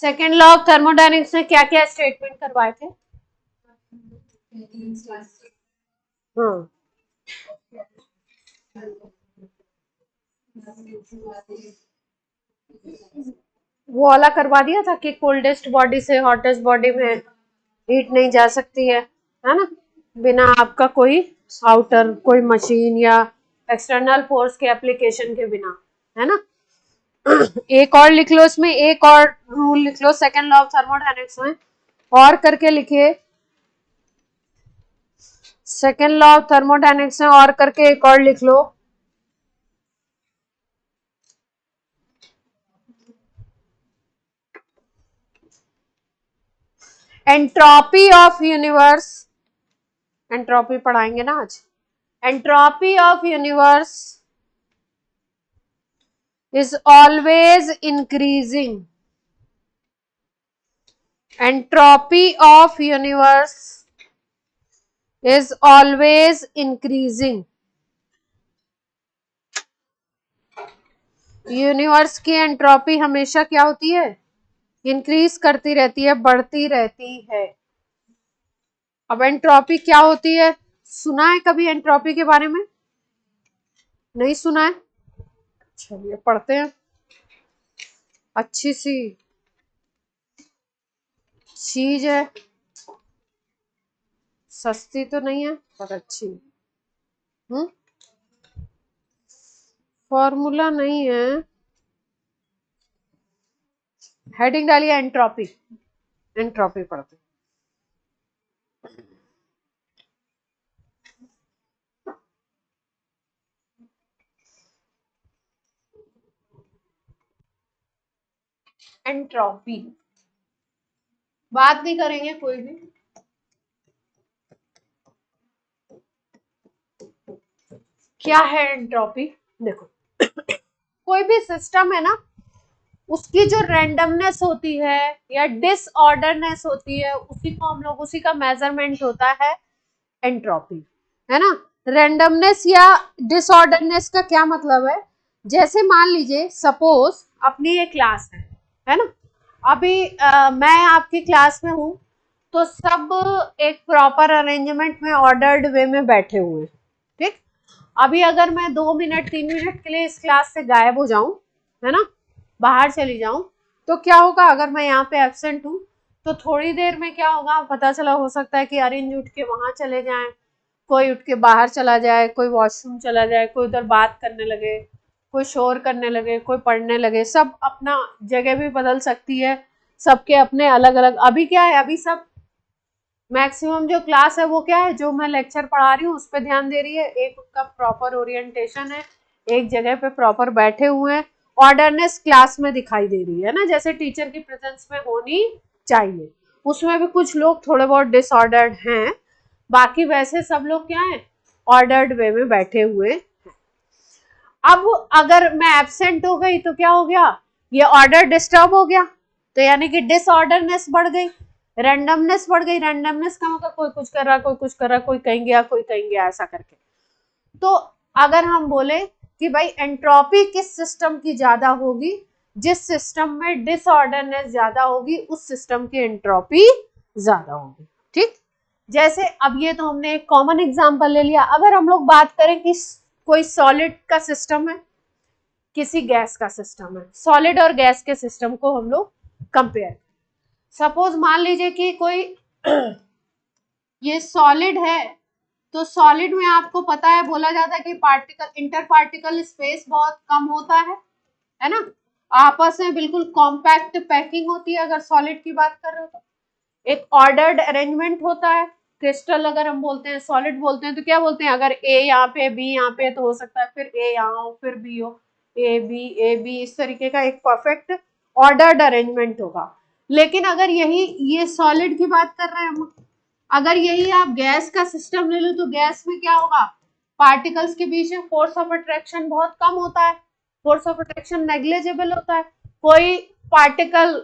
Second law of thermodynamics में क्या क्या स्टेटमेंट करवाए थे? हाँ, वो वाला करवा दिया था कि कोल्डेस्ट बॉडी से हॉटेस्ट बॉडी में हीट नहीं जा सकती है ना, बिना आपका कोई आउटर कोई मशीन या एक्सटर्नल फोर्स के एप्लीकेशन के बिना, है ना। एक और लिख लो इसमें, एक और रूल लिख लो सेकेंड लॉ ऑफ थर्मोडायनेमिक्स में, और करके लिखिए। सेकेंड लॉ ऑफ थर्मोडायनेमिक्स में और करके एक और लिख लो। एंट्रोपी ऑफ यूनिवर्स, एंट्रोपी पढ़ाएंगे ना आज। Entropy of universe is always increasing. Entropy of universe is always increasing. Universe की एंट्रोपी हमेशा क्या होती है? इंक्रीज करती रहती है, बढ़ती रहती है। अब एंट्रोपी क्या होती है? सुना है कभी एंट्रोपी के बारे में? नहीं सुना है? चलिए पढ़ते हैं। अच्छी सी चीज है, सस्ती तो नहीं है पर अच्छी। फॉर्मूला नहीं है, हेडिंग डालिए एंट्रोपी। एंट्रोपी पढ़ते। एंट्रोपी बात नहीं करेंगे कोई भी। क्या है एंट्रोपी? देखो कोई भी सिस्टम है ना, उसकी जो रैंडमनेस होती है या डिसऑर्डरनेस होती है, उसी को हम लोग, उसी का मेजरमेंट होता है एंट्रोपी, है ना। रैंडमनेस या डिसऑर्डरनेस का क्या मतलब है? जैसे मान लीजिए सपोज अपनी ये क्लास है ना, अभी मैं आपकी क्लास में हूं, तो सब एक प्रॉपर अरेंजमेंट में ऑर्डर्ड वे में बैठे हुए हैं, ठीक। अभी अगर मैं 2 मिनट 3 मिनट के लिए इस क्लास से गायब हो जाऊं, है ना, बाहर चली जाऊं, तो क्या होगा? अगर मैं यहाँ पे एब्सेंट हूँ तो थोड़ी देर में क्या होगा पता चला, हो सकता है कि अरिंज उठ के वहां चले जाएं, कोई उठ के बाहर चला जाए, कोई वॉशरूम चला जाए, कोई उधर बात करने लगे, कोई शोर करने लगे, कोई पढ़ने लगे, सब अपना जगह भी बदल सकती है, सबके अपने अलग अलग। अभी क्या है, अभी सब मैक्सिमम जो क्लास है वो क्या है, जो मैं लेक्चर पढ़ा रही हूँ उस पर ध्यान दे रही है, एक उनका प्रॉपर ओरिएंटेशन है, एक जगह पे प्रॉपर बैठे हुए हैं, ऑर्डरनेस क्लास में दिखाई दे रही है ना, जैसे टीचर की प्रेजेंस में होनी चाहिए। उसमें भी कुछ लोग थोड़े बहुत डिसऑर्डर्ड हैं, बाकी वैसे सब लोग क्या है, ऑर्डर्ड वे में बैठे हुए हैं। अब अगर मैं एब्सेंट हो गई तो क्या हो गया, ये ऑर्डर डिस्टर्ब हो गया, तो यानी कि डिसऑर्डरनेस बढ़ गई, रैंडमनेस बढ़ गई। रैंडमनेस का मतलब कोई कुछ कर रहा, कोई कुछ कर रहा, कोई कहीं गया, कोई कहीं गया, ऐसा करके। तो अगर हम बोले कि भाई एंट्रोपी किस सिस्टम की ज्यादा होगी, जिस सिस्टम में डिसऑर्डरनेस ज्यादा होगी उस सिस्टम की एंट्रोपी ज्यादा होगी, ठीक। जैसे अब ये तो हमने एक कॉमन एग्जांपल ले लिया। अगर हम लोग बात करें कि कोई सॉलिड का सिस्टम है, किसी गैस का सिस्टम है, सॉलिड और गैस के सिस्टम को हम लोग कंपेयर, सपोज मान लीजिए कि कोई ये सॉलिड है, तो सॉलिड में आपको पता है, बोला जाता है कि पार्टिकल इंटर पार्टिकल स्पेस बहुत कम होता है ना, आपस में बिल्कुल कॉम्पैक्ट पैकिंग होती है। अगर सॉलिड की बात कर रहे हो तो एक ऑर्डर्ड अरेंजमेंट होता है। क्रिस्टल अगर हम बोलते हैं, सॉलिड बोलते हैं, तो क्या बोलते हैं, अगर ए यहाँ पे बी यहाँ पे, तो हो सकता है फिर ए यहाँ हो, फिर बी हो, ए बी, इस तरीके का एक परफेक्ट ऑर्डर्ड अरेंजमेंट होगा। लेकिन अगर यही ये सॉलिड की बात कर रहे हैं हम, अगर यही आप गैस का सिस्टम ले लो, तो गैस में क्या होगा, पार्टिकल्स के बीच में फोर्स ऑफ अट्रैक्शन बहुत कम होता है, फोर्स ऑफ अट्रैक्शन नेग्लिजिबल होता है। कोई पार्टिकल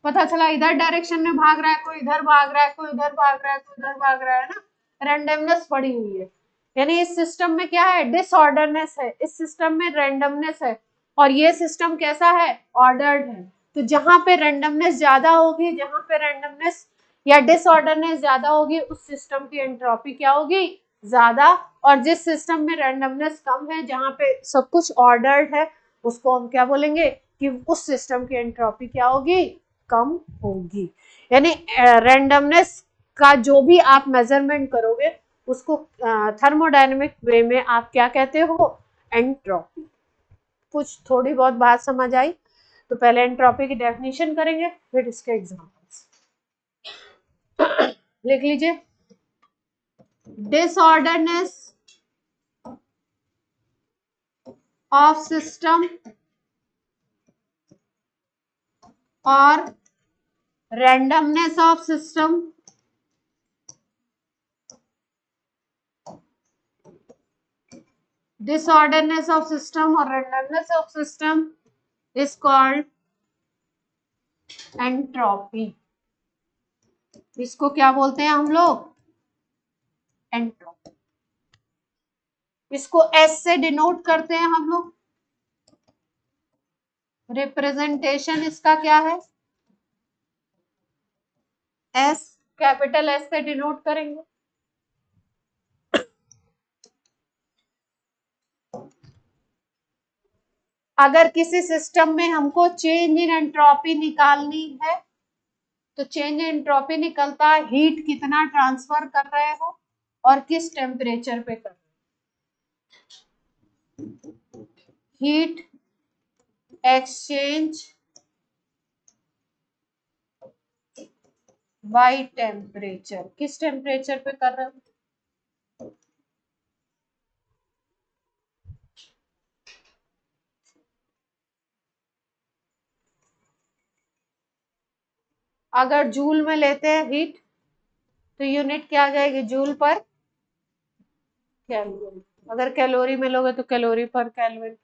पता चला इधर डायरेक्शन में भाग रहा है, कोई इधर भाग रहा है, कोई उधर भाग रहा है, कोई उधर भाग रहा है ना, रैंडमनेस पड़ी हुई है। यानी इस सिस्टम में क्या है, डिसऑर्डरनेस है, इस सिस्टम में रैंडमनेस है, और ये सिस्टम कैसा है, ऑर्डर्ड है। तो जहां पे रेंडमनेस ज्यादा होगी, जहां पे रेंडमनेस या डिसऑर्डरनेस ज्यादा होगी, उस सिस्टम की एंट्रोपी क्या होगी, ज्यादा। और जिस सिस्टम में रेंडमनेस कम है, जहां पे सब कुछ ऑर्डर्ड है, उसको हम क्या बोलेंगे कि उस सिस्टम की एंट्रोपी क्या होगी, कम होगी। यानी रेंडमनेस का जो भी आप मेजरमेंट करोगे उसको थर्मोडायनेमिक वे में आप क्या कहते हो, एंट्रोपी। कुछ थोड़ी बहुत बात समझ आई? तो पहले एंट्रोपी की डेफिनेशन करेंगे, फिर इसके एग्जांपल्स लिख लीजिए। डिसऑर्डरनेस ऑफ सिस्टम और randomness of system disorderness of system or randomness of system is called entropy। इसको क्या बोलते हैं हम लोग, एंट्रोपी। इसको एस से डिनोट करते हैं हम लोग। रिप्रेजेंटेशन इसका क्या है, एस, कैपिटल एस से डिनोट करेंगे। अगर किसी सिस्टम में हमको चेंज इन एंट्रोपी निकालनी है, तो चेंज इन एंट्रोपी निकलता है हीट कितना ट्रांसफर कर रहे हो और किस टेम्परेचर पे कर रहे हो। हीट एक्सचेंज बाय टेम्परेचर, किस टेम्परेचर पे कर रहे हो, अगर जूल में लेते हैं हीट तो यूनिट क्या आ जाएगी, जूल पर केल्विन। अगर कैलोरी में लोगे तो कैलोरी पर केल्विन।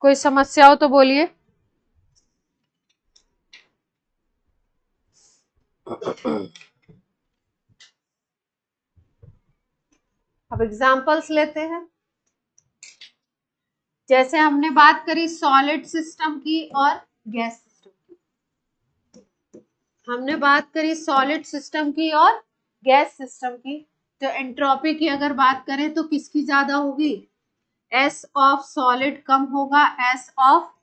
कोई समस्या हो तो बोलिए। अब एग्जांपल्स लेते हैं। जैसे हमने बात करी सॉलिड सिस्टम की और गैस सिस्टम की, हमने बात करी सॉलिड सिस्टम की और गैस सिस्टम की। तो एंट्रोपी की अगर बात करें तो किसकी ज्यादा होगी, एस ऑफ सॉलिड कम होगा, एस ऑफ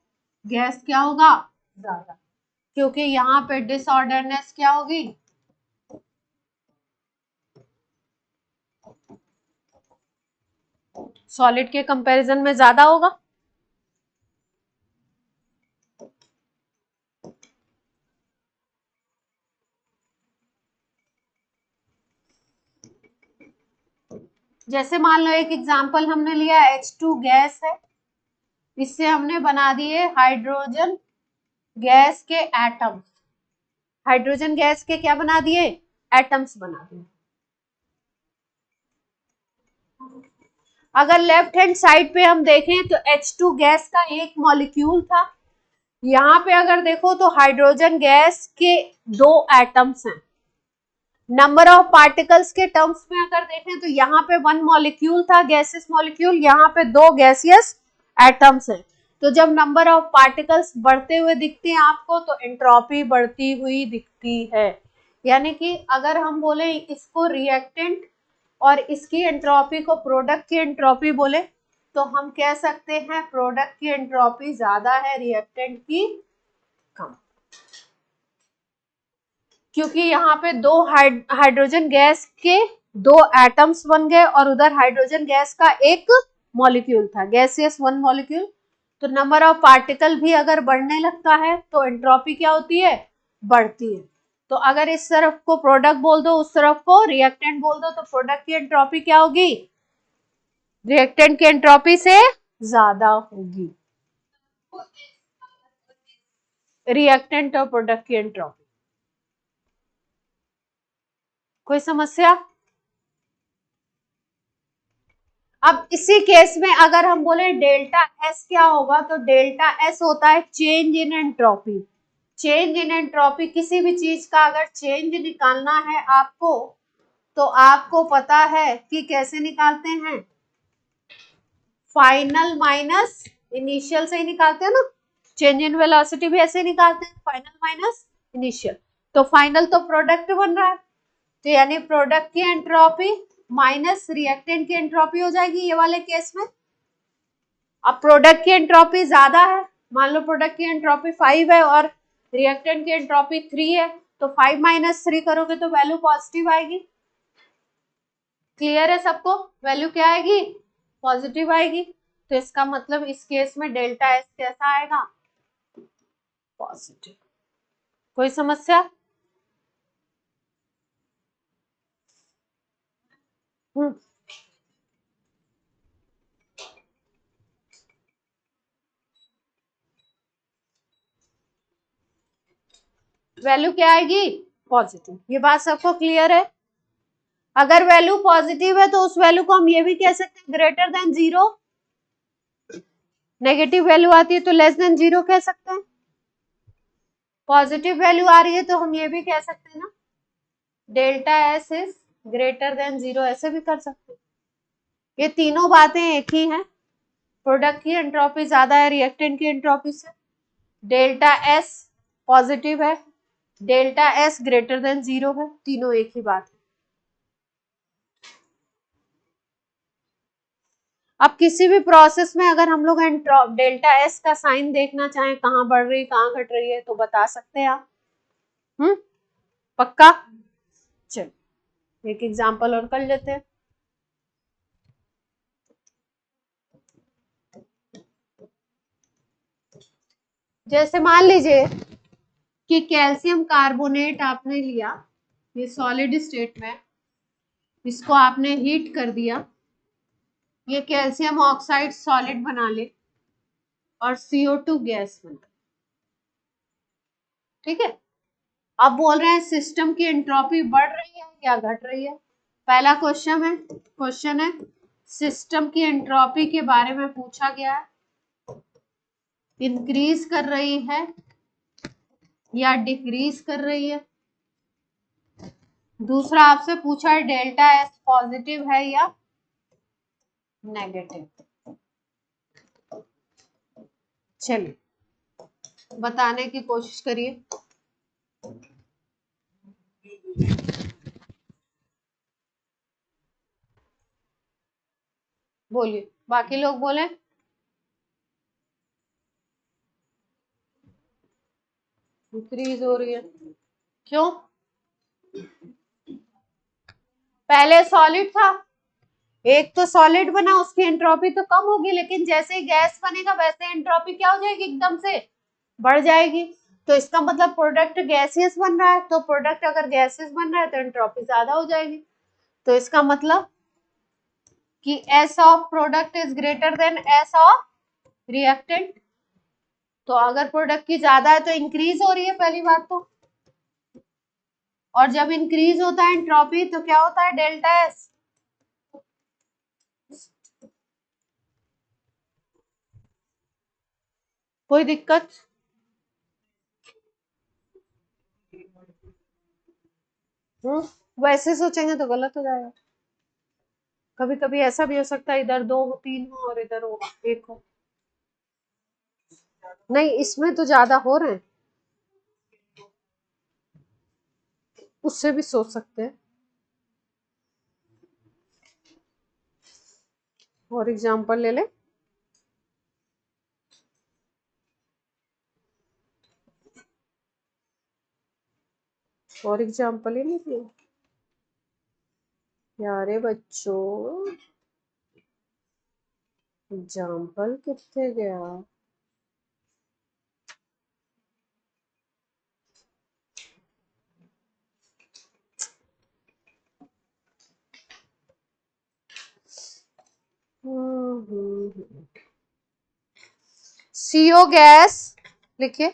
गैस क्या होगा, ज्यादा। क्योंकि यहाँ पे डिसऑर्डरनेस क्या होगी, सॉलिड के कंपैरिजन में ज्यादा होगा। जैसे मान लो एक एग्जांपल हमने लिया H2 गैस है, इससे हमने बना दिए हाइड्रोजन गैस के एटम्स। हाइड्रोजन गैस के क्या बना दिए, एटम्स बना दिए। अगर लेफ्ट हैंड साइड पे हम देखें तो H2 गैस का एक मॉलिक्यूल था, यहाँ पे अगर देखो तो हाइड्रोजन गैस के 2 एटम्स हैं। नंबर ऑफ पार्टिकल्स के टर्म्स में अगर देखें तो यहाँ पे 1 मॉलिक्यूल था, गैसियस मॉलिक्यूल, यहाँ पे 2 गैसियस एटम्स हैं। तो जब नंबर ऑफ पार्टिकल्स बढ़ते हुए दिखते हैं आपको, तो एंट्रोपी बढ़ती हुई दिखती है। यानी कि अगर हम बोले इसको रिएक्टेंट और इसकी एंट्रोपी को प्रोडक्ट की एंट्रोपी बोले, तो हम कह सकते हैं प्रोडक्ट की एंट्रोपी ज्यादा है, रिएक्टेंट की कम। क्योंकि यहाँ पे 2 हाइड्रोजन गैस के 2 एटम्स बन गए और उधर हाइड्रोजन गैस का एक मॉलिक्यूल था, गैसियस 1 मॉलिक्यूल। तो नंबर ऑफ पार्टिकल भी अगर बढ़ने लगता है तो एंट्रोपी क्या होती है, बढ़ती है। तो अगर इस तरफ को प्रोडक्ट बोल दो, उस तरफ को रिएक्टेंट बोल दो, तो प्रोडक्ट की एंट्रोपी क्या होगी, रिएक्टेंट की एंट्रोपी से ज्यादा होगी। रिएक्टेंट और प्रोडक्ट की एंट्रोपी। कोई समस्या? अब इसी केस में अगर हम बोले डेल्टा एस क्या होगा, तो डेल्टा एस होता है change in entropy. Change in entropy, किसी भी चीज का अगर चेंज निकालना है आपको, तो आपको पता है कि कैसे निकालते हैं, फाइनल माइनस इनिशियल से ही निकालते हैं ना। चेंज इन वेलोसिटी भी ऐसे ही निकालते हैं, फाइनल माइनस इनिशियल। तो फाइनल तो प्रोडक्ट बन रहा है, तो यानी प्रोडक्ट की एंट्रोपी माइनस रिएक्टेंट की एंट्रोपी हो जाएगी ये वाले केस में। अब प्रोडक्ट की एंट्रोपी ज्यादा है, मान लो प्रोडक्ट की एंट्रोपी 5 है और रिएक्टेंट की एंट्रोपी 3 है, तो 5 माइनस 3 करोगे तो वैल्यू पॉजिटिव आएगी। क्लियर है सबको? वैल्यू क्या आएगी? पॉजिटिव आएगी। तो इसका मतलब इस केस में डेल्टा एस कैसा आएगा? पॉजिटिव। कोई समस्या? वैल्यू क्या आएगी? पॉजिटिव। ये बात सबको क्लियर है? अगर वैल्यू पॉजिटिव है तो उस वैल्यू को हम ये भी कह सकते हैं ग्रेटर देन 0। नेगेटिव वैल्यू आती है तो लेस देन 0 कह सकते हैं। पॉजिटिव वैल्यू आ रही है तो हम ये भी कह सकते हैं ना, delta S is greater than 0, ऐसे भी कर सकते हैं। ये तीनों बातें एक ही हैं। प्रोडक्ट की एंट्रोपी ज्यादा है रिएक्टेंट की एंट्रोपी से, डेल्टा एस पॉजिटिव है, डेल्टा एस ग्रेटर देन 0 है, तीनों एक ही बात है। अब किसी भी प्रोसेस में अगर हम लोग डेल्टा एस का साइन देखना चाहें, कहाँ बढ़ रही कहाँ घट रही है, तो बता सकते हैं आप? पक्का? चल एक एग्जांपल और कर लेते हैं। जैसे मान लीजिए कि कैल्शियम कार्बोनेट आपने लिया, ये सॉलिड स्टेट में, इसको आपने हीट कर दिया, ये कैल्शियम ऑक्साइड सॉलिड बना ले और CO2 गैस बना। ठीक है, अब बोल रहे हैं सिस्टम की एंट्रोपी बढ़ रही है या घट रही है। पहला क्वेश्चन है सिस्टम की एंट्रोपी के बारे में पूछा गया है, इंक्रीज कर रही है या डिक्रीज कर रही है। दूसरा आपसे पूछा है डेल्टा एस पॉजिटिव है या नेगेटिव। चलिए बताने की कोशिश करिए। बोलिए, बाकी लोग बोले। इंक्रीज हो रही है, क्यों? पहले सॉलिड था, एक तो सॉलिड बना, उसकी एंट्रोपी तो कम होगी, लेकिन जैसे ही गैस बनेगा वैसे एंट्रोपी क्या हो जाएगी? एकदम से बढ़ जाएगी। तो इसका मतलब प्रोडक्ट गैसियस बन रहा है, तो प्रोडक्ट अगर गैसियस बन रहा है तो एंट्रोपी ज्यादा हो जाएगी। तो इसका मतलब कि S of product is greater than S of reactant. तो अगर प्रोडक्ट की ज्यादा है तो इंक्रीज हो रही है पहली बात तो, और जब इंक्रीज होता है एंट्रोपी तो क्या होता है? Delta S. कोई दिक्कत? वैसे सोचेंगे तो गलत हो जाएगा। कभी कभी ऐसा भी हो सकता है इधर 2 हो 3 हो और इधर हो 1 हो। नहीं, इसमें तो ज्यादा हो रहे हैं, उससे भी सोच सकते हैं। और एग्जांपल ले ले। और एग्जांपल ही नहीं दिए यारे बच्चों, एग्जांपल कितने गया? CO गैस लिखिए,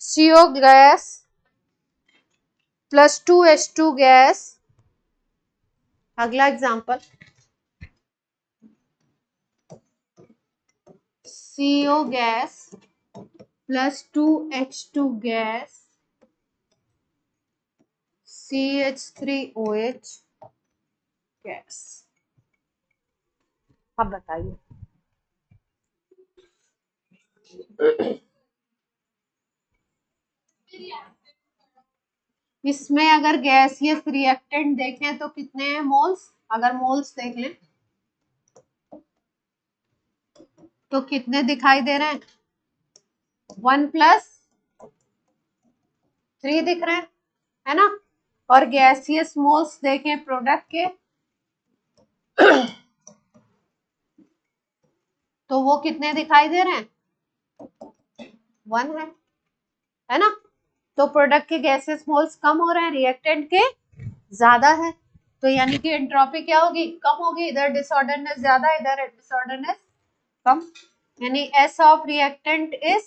CO gas plus 2H2 gas. अगला example, CO gas plus 2H2 gas CH3OH gas. अब बताइए इसमें अगर गैसियस रिएक्टेंट देखें तो कितने हैं मोल्स? अगर मोल्स देख लें तो कितने दिखाई दे रहे हैं? 1+3 दिख रहे हैं, है ना? और गैसियस मोल्स देखें प्रोडक्ट के तो वो कितने दिखाई दे रहे हैं? 1 है ना? तो प्रोडक्ट के गैसेस मोल्स कम हो रहे हैं, रिएक्टेंट के ज्यादा है, तो यानी कि एंट्रोपी क्या होगी? कम होगी। इधर डिसऑर्डरनेस ज्यादा, इधर डिसऑर्डरनेस कम, यानी S of reactant is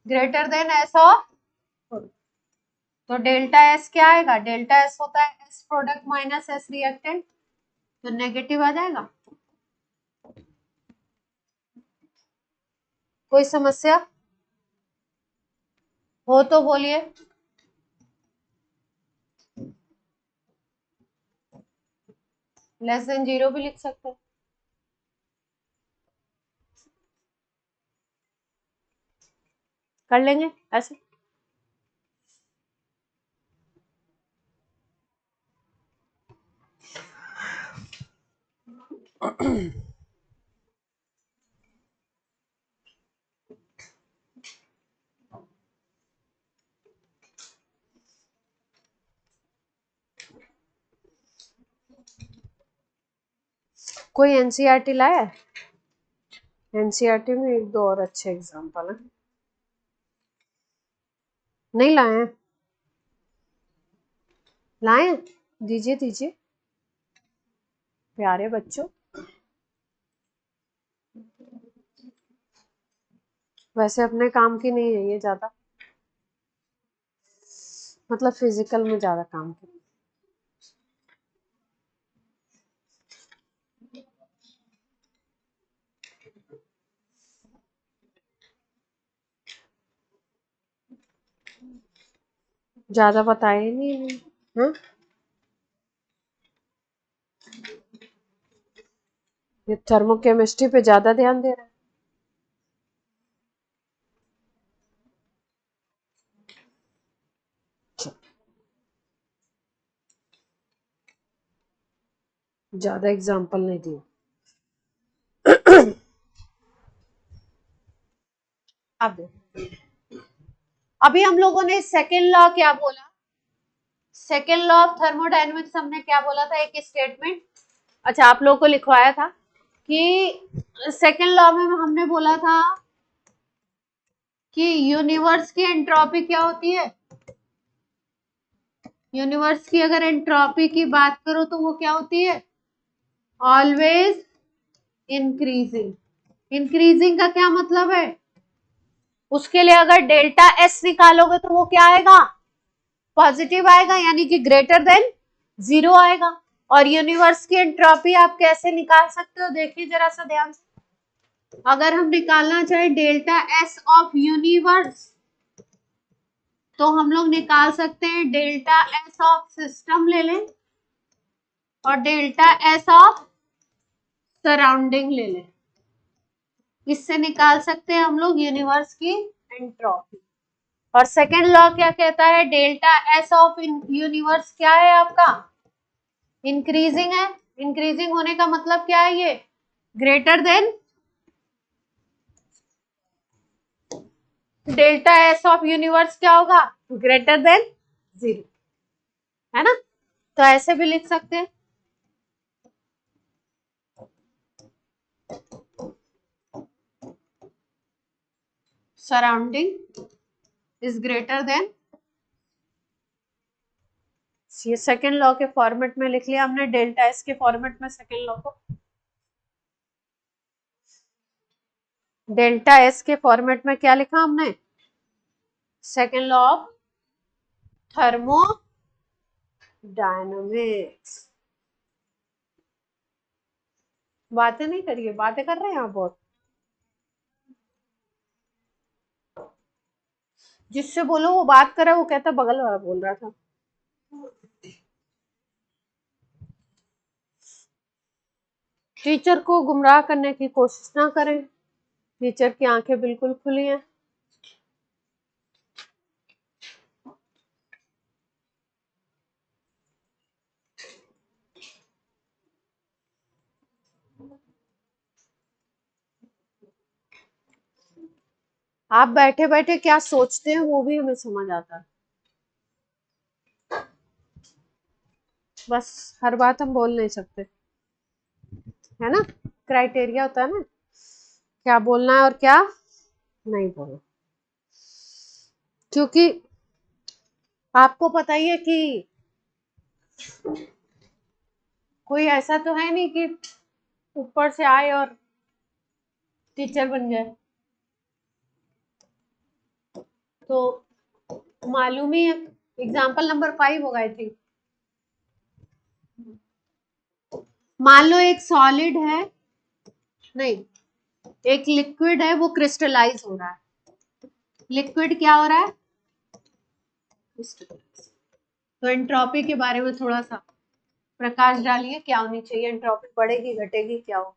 greater than S of, तो डेल्टा S क्या आएगा? डेल्टा S होता है S product minus S reactant, तो नेगेटिव आ जाएगा। कोई समस्या हो तो बोलिए। लेस देन 0 भी लिख सकते हैं। कर लेंगे ऐसे। कोई एनसीईआरटी लाया है? एनसीईआरटी में 1-2 और अच्छे एग्जाम्पल हैं। नहीं लाए हैं? लाए हैं? दीजिए दीजिए प्यारे बच्चों। वैसे अपने काम की नहीं है ये ज्यादा, मतलब फिजिकल में ज्यादा काम की। ज्यादा बताए ही नहीं है। ये थर्मोकेमिस्ट्री पे ज्यादा ध्यान दे रहा है। ज्यादा एग्जाम्पल नहीं दिए। अब अभी हम लोगों ने सेकेंड लॉ क्या बोला? सेकेंड लॉ ऑफ थर्मोडायनेमिक्स हमने क्या बोला था? एक स्टेटमेंट, अच्छा आप लोगों को लिखवाया था कि सेकेंड लॉ में हमने बोला था कि यूनिवर्स की एंट्रोपी क्या होती है? यूनिवर्स की अगर एंट्रोपी की बात करो तो वो क्या होती है? Always increasing. इंक्रीजिंग का क्या मतलब है? उसके लिए अगर डेल्टा एस निकालोगे तो वो क्या आएगा? पॉजिटिव आएगा, यानी कि ग्रेटर देन 0 आएगा। और यूनिवर्स की एंट्रोपी आप कैसे निकाल सकते हो? देखिए जरा सा ध्यान से। अगर हम निकालना चाहे डेल्टा एस ऑफ यूनिवर्स तो हम लोग निकाल सकते हैं डेल्टा एस ऑफ सिस्टम ले लें और डेल्टा एस ऑफ सराउंडिंग ले लें। इससे निकाल सकते हैं हम लोग यूनिवर्स की एंट्रोपी। और सेकेंड लॉ क्या कहता है? डेल्टा एस ऑफ यूनिवर्स क्या है आपका? इंक्रीजिंग है। इंक्रीजिंग होने का मतलब क्या है? ये greater than delta S of universe क्या होगा? ग्रेटर देन 0, है ना? तो ऐसे भी लिख सकते हैं। सराउंडिंग इज ग्रेटर देन, ये सेकेंड लॉ के फॉर्मेट में लिख लिया हमने, डेल्टा एस के फॉर्मेट में सेकेंड लॉ को, डेल्टा एस के फॉर्मेट में क्या लिखा हमने? Second law of thermodynamics. बातें नहीं करिए, बातें कर रहे हैं आप बहुत। जिससे बोलो वो बात करे, वो कहता बगल वाला बोल रहा था। टीचर को गुमराह करने की कोशिश ना करें, टीचर की आंखें बिल्कुल खुली हैं। आप बैठे बैठे क्या सोचते हैं वो भी हमें समझ आता है। बस हर बात हम बोल नहीं सकते, है ना, क्राइटेरिया होता है ना, क्या बोलना है और क्या नहीं बोलना। क्योंकि आपको पता ही है कि कोई ऐसा तो है नहीं कि ऊपर से आए और टीचर बन जाए। तो मालूम ही है, एग्जाम्पल नंबर 5 होगा आई थिंक। मान लो एक सॉलिड है, नहीं एक लिक्विड है, वो क्रिस्टलाइज हो रहा है। लिक्विड क्या हो रहा है? तो एंट्रोपी के बारे में थोड़ा सा प्रकाश डालिए, क्या होनी चाहिए? एंट्रोपी बढ़ेगी घटेगी क्या हो?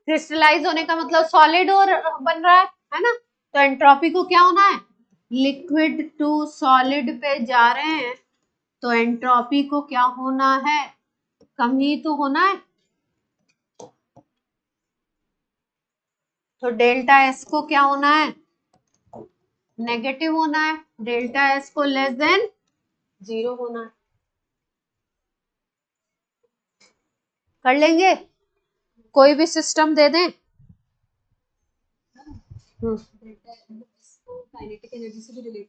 क्रिस्टलाइज होने का मतलब सॉलिड और बन रहा है ना? तो एंट्रोपी को क्या होना है? लिक्विड टू सॉलिड पे जा रहे हैं, तो एंट्रोपी को क्या होना है? कम ही तो होना है। तो डेल्टा एस को क्या होना है? नेगेटिव होना है। डेल्टा एस को लेस देन 0 होना है। कर लेंगे? कोई भी सिस्टम दे दें? काइनेटिक एनर्जी से भी रिलेट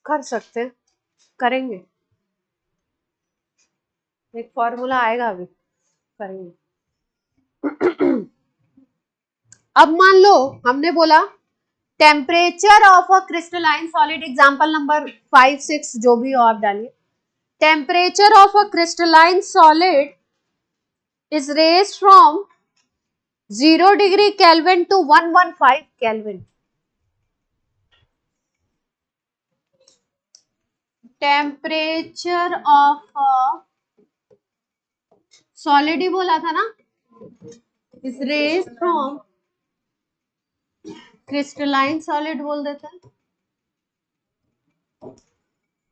कर सकते हैं, करेंगे, एक फॉर्मूला आएगा अभी, करेंगे। अब मान लो हमने बोला temperature of a crystalline solid, example number 5, 6 जो भी हो आप डालिए। Temperature of a crystalline solid is raised from 0 degree Kelvin to 115 Kelvin. Temperature of a solid ही बोला था ना, is raised from crystalline solid बोल देते हैं,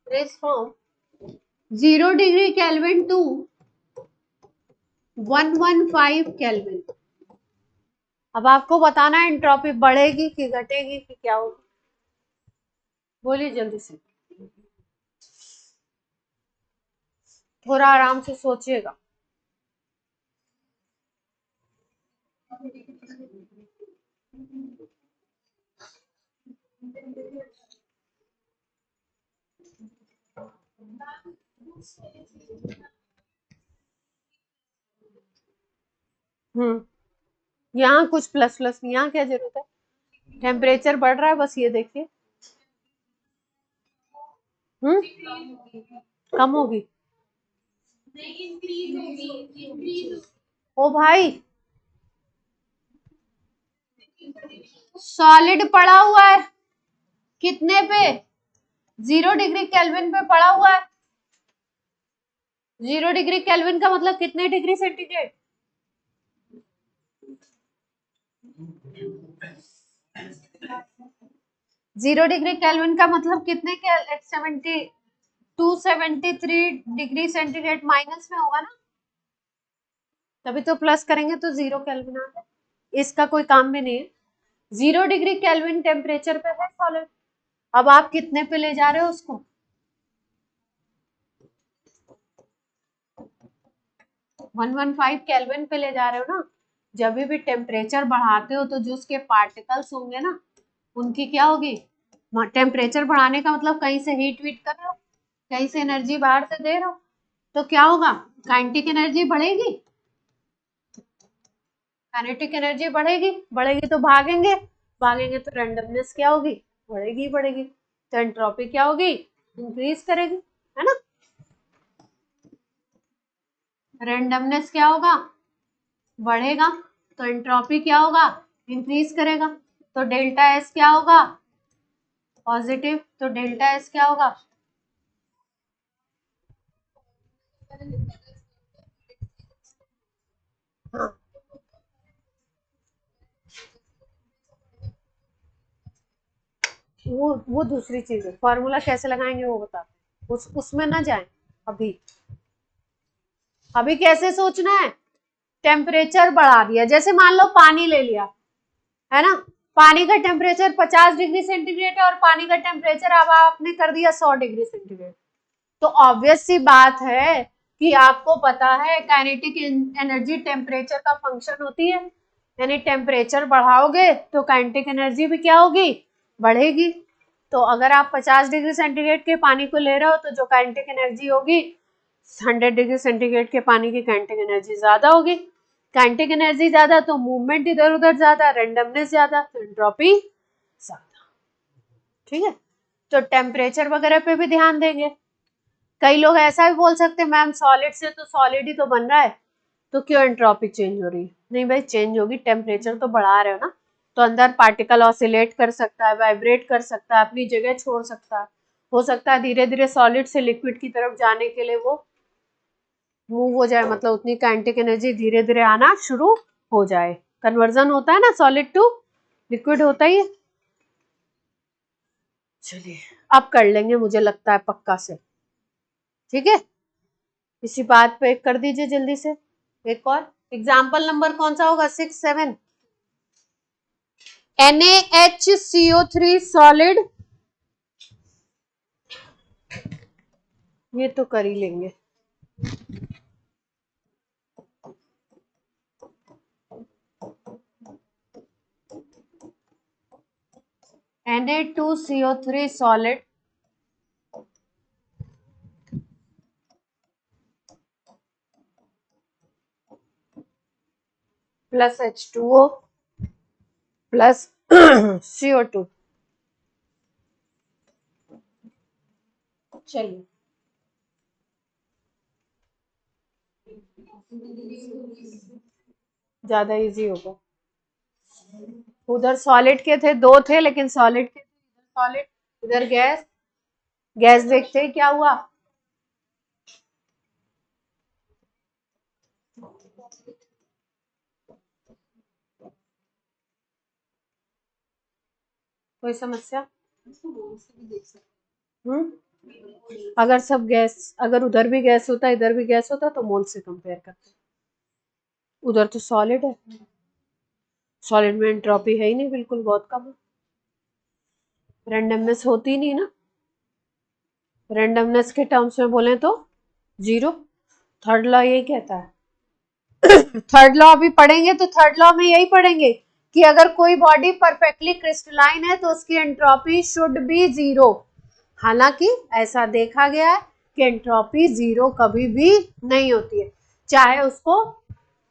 raised from 0 degree Kelvin to 115 Kelvin. अब आपको बताना है एंट्रोपी बढ़ेगी कि घटेगी कि क्या होगी, बोलिए जल्दी से, थोड़ा आराम से सोचिएगा। यहाँ कुछ प्लस प्लस नहीं, यहाँ क्या जरूरत है? टेम्परेचर बढ़ रहा है, बस ये देखिए। कम होगी? ओ भाई, सॉलिड पड़ा हुआ है कितने पे? 0 डिग्री केल्विन पे पड़ा हुआ है। 0 डिग्री केल्विन का मतलब कितने डिग्री सेंटीग्रेड? 0 डिग्री केल्विन का मतलब कितने के 273 डिग्री सेंटीग्रेड माइनस में होगा ना, तभी तो प्लस करेंगे तो 0 केल्विन आ जाए। इसका कोई काम भी नहीं है। 0 डिग्री केल्विन टेम्परेचर पे है सॉलिड। अब आप कितने पे ले जा रहे हो उसको? 115 केल्विन पे ले जा रहे हो ना। जब भी टेम्परेचर बढ़ाते हो तो जो उसके पार्टिकल्स होंगे ना, उनकी क्या होगी? टेम्परेचर बढ़ाने का मतलब कहीं से हीट वीट कर रहे हो, कहीं से एनर्जी बाहर से दे रहे हो, तो क्या होगा? काइनेटिक एनर्जी बढ़ेगी। काइनेटिक एनर्जी बढ़ेगी, बढ़ेगी तो भागेंगे, भागेंगे तो रैंडमनेस क्या होगी? बढ़ेगी बढ़ेगी, तो एंट्रोपी क्या होगी? इंक्रीज करेगी, है ना। रैंडमनेस क्या होगा? बढ़ेगा, तो एंट्रोपी क्या होगा? इंक्रीज करेगा, तो डेल्टा एस क्या होगा, पॉजिटिव, तो डेल्टा एस क्या होगा, हाँ वो दूसरी चीज है, फॉर्मूला कैसे लगाएंगे वो बताते हैं, उसमें ना जाए अभी। अभी कैसे सोचना है, टेम्परेचर बढ़ा दिया, जैसे मान लो पानी ले लिया है ना, पानी का टेम्परेचर 50 डिग्री सेंटीग्रेड है और पानी का टेम्परेचर अब आपने कर दिया 100 डिग्री सेंटीग्रेड, तो ऑब्वियस सी बात है कि आपको पता है काइनेटिक एनर्जी टेम्परेचर का फंक्शन होती है, यानी टेम्परेचर बढ़ाओगे तो काइनेटिक एनर्जी भी क्या होगी, बढ़ेगी। तो अगर आप 50 डिग्री सेंटीग्रेड के पानी को ले रहे हो तो जो काइनेटिक एनर्जी होगी 100 डिग्री सेंटीग्रेड के पानी की काइनेटिक एनर्जी ज्यादा होगी, काइनेटिक एनर्जी ज्यादा तो मूवमेंट इधर उधर ज्यादा, रेंडमनेस ज्यादा, तो एंट्रोपी ज्यादा। ठीक है, तो टेम्परेचर वगैरह पे भी ध्यान देंगे। कई लोग ऐसा भी बोल सकते हैं मैम सॉलिड से तो सॉलिड ही तो बन रहा है, तो क्यों एंट्रोपी चेंज हो रही है, नहीं भाई चेंज होगी, टेम्परेचर तो बढ़ा रहे हो ना, तो अंदर पार्टिकल ऑसिलेट कर सकता है, वाइब्रेट कर सकता है, अपनी जगह छोड़ सकता है, हो सकता है धीरे धीरे सॉलिड से लिक्विड की तरफ जाने के लिए वो मूव हो जाए, मतलब उतनी काइनेटिक एनर्जी धीरे धीरे आना शुरू हो जाए, कन्वर्जन होता है ना सॉलिड टू लिक्विड होता ही है। चलिए अब कर लेंगे मुझे लगता है पक्का से, ठीक है, इसी बात पे कर दीजिए जल्दी से एक और एग्जाम्पल, नंबर कौन सा होगा, 6, 7, NaHCO3 सॉलिड, ये तो कर ही लेंगे, Na2CO3 solid plus H2O plus CO2, चलिए ज्यादा इजी होगा, उधर सॉलिड के थे, दो थे लेकिन सॉलिड के थे, इधर सॉलिड इधर गैस, गैस देखते ही क्या हुआ, कोई समस्या, अगर सब गैस, अगर उधर भी गैस होता इधर भी गैस होता तो मोल से कंपेयर करते, उधर तो सॉलिड है, सॉलिड में एंट्रोपी है ही नहीं, बिल्कुल बहुत कम है, रेंडमनेस होती ही नहीं ना, रेंडमनेस के टर्म्स में बोले तो जीरो, थर्ड लॉ यही कहता है, थर्ड लॉ अभी पढ़ेंगे तो थर्ड लॉ में यही पढ़ेंगे कि अगर कोई बॉडी परफेक्टली क्रिस्टलाइन है तो उसकी एंट्रोपी शुड बी जीरो, हालांकि ऐसा देखा गया है कि एंट्रोपी जीरो कभी भी नहीं होती है, चाहे उसको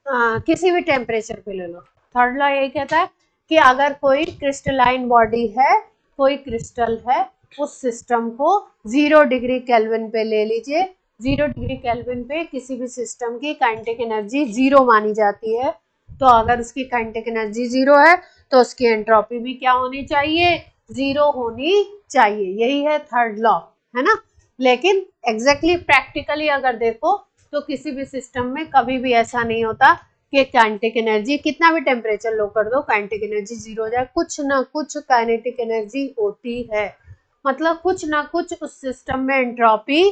किसी भी टेम्परेचर पे ले लो, थर्ड लॉ यही कहता है कि अगर कोई क्रिस्टलाइन बॉडी है, कोई क्रिस्टल है, उस सिस्टम को 0 डिग्री केल्विन पे ले लीजिए, 0 डिग्री केल्विन पे किसी भी सिस्टम की काइनेटिक एनर्जी जीरो मानी जाती है, तो अगर उसकी काइनेटिक एनर्जी जीरो है तो उसकी एंट्रोपी भी क्या होनी चाहिए, जीरो होनी चाहिए, यही है थर्ड लॉ, है ना। लेकिन एग्जैक्टली प्रैक्टिकली अगर देखो तो किसी भी सिस्टम में कभी भी ऐसा नहीं होता कि काइनेटिक एनर्जी कितना भी टेम्परेचर लो कर दो काइनेटिक एनर्जी जीरो हो जाए, कुछ ना कुछ काइनेटिक एनर्जी होती है, मतलब कुछ ना कुछ उस सिस्टम में एंट्रोपी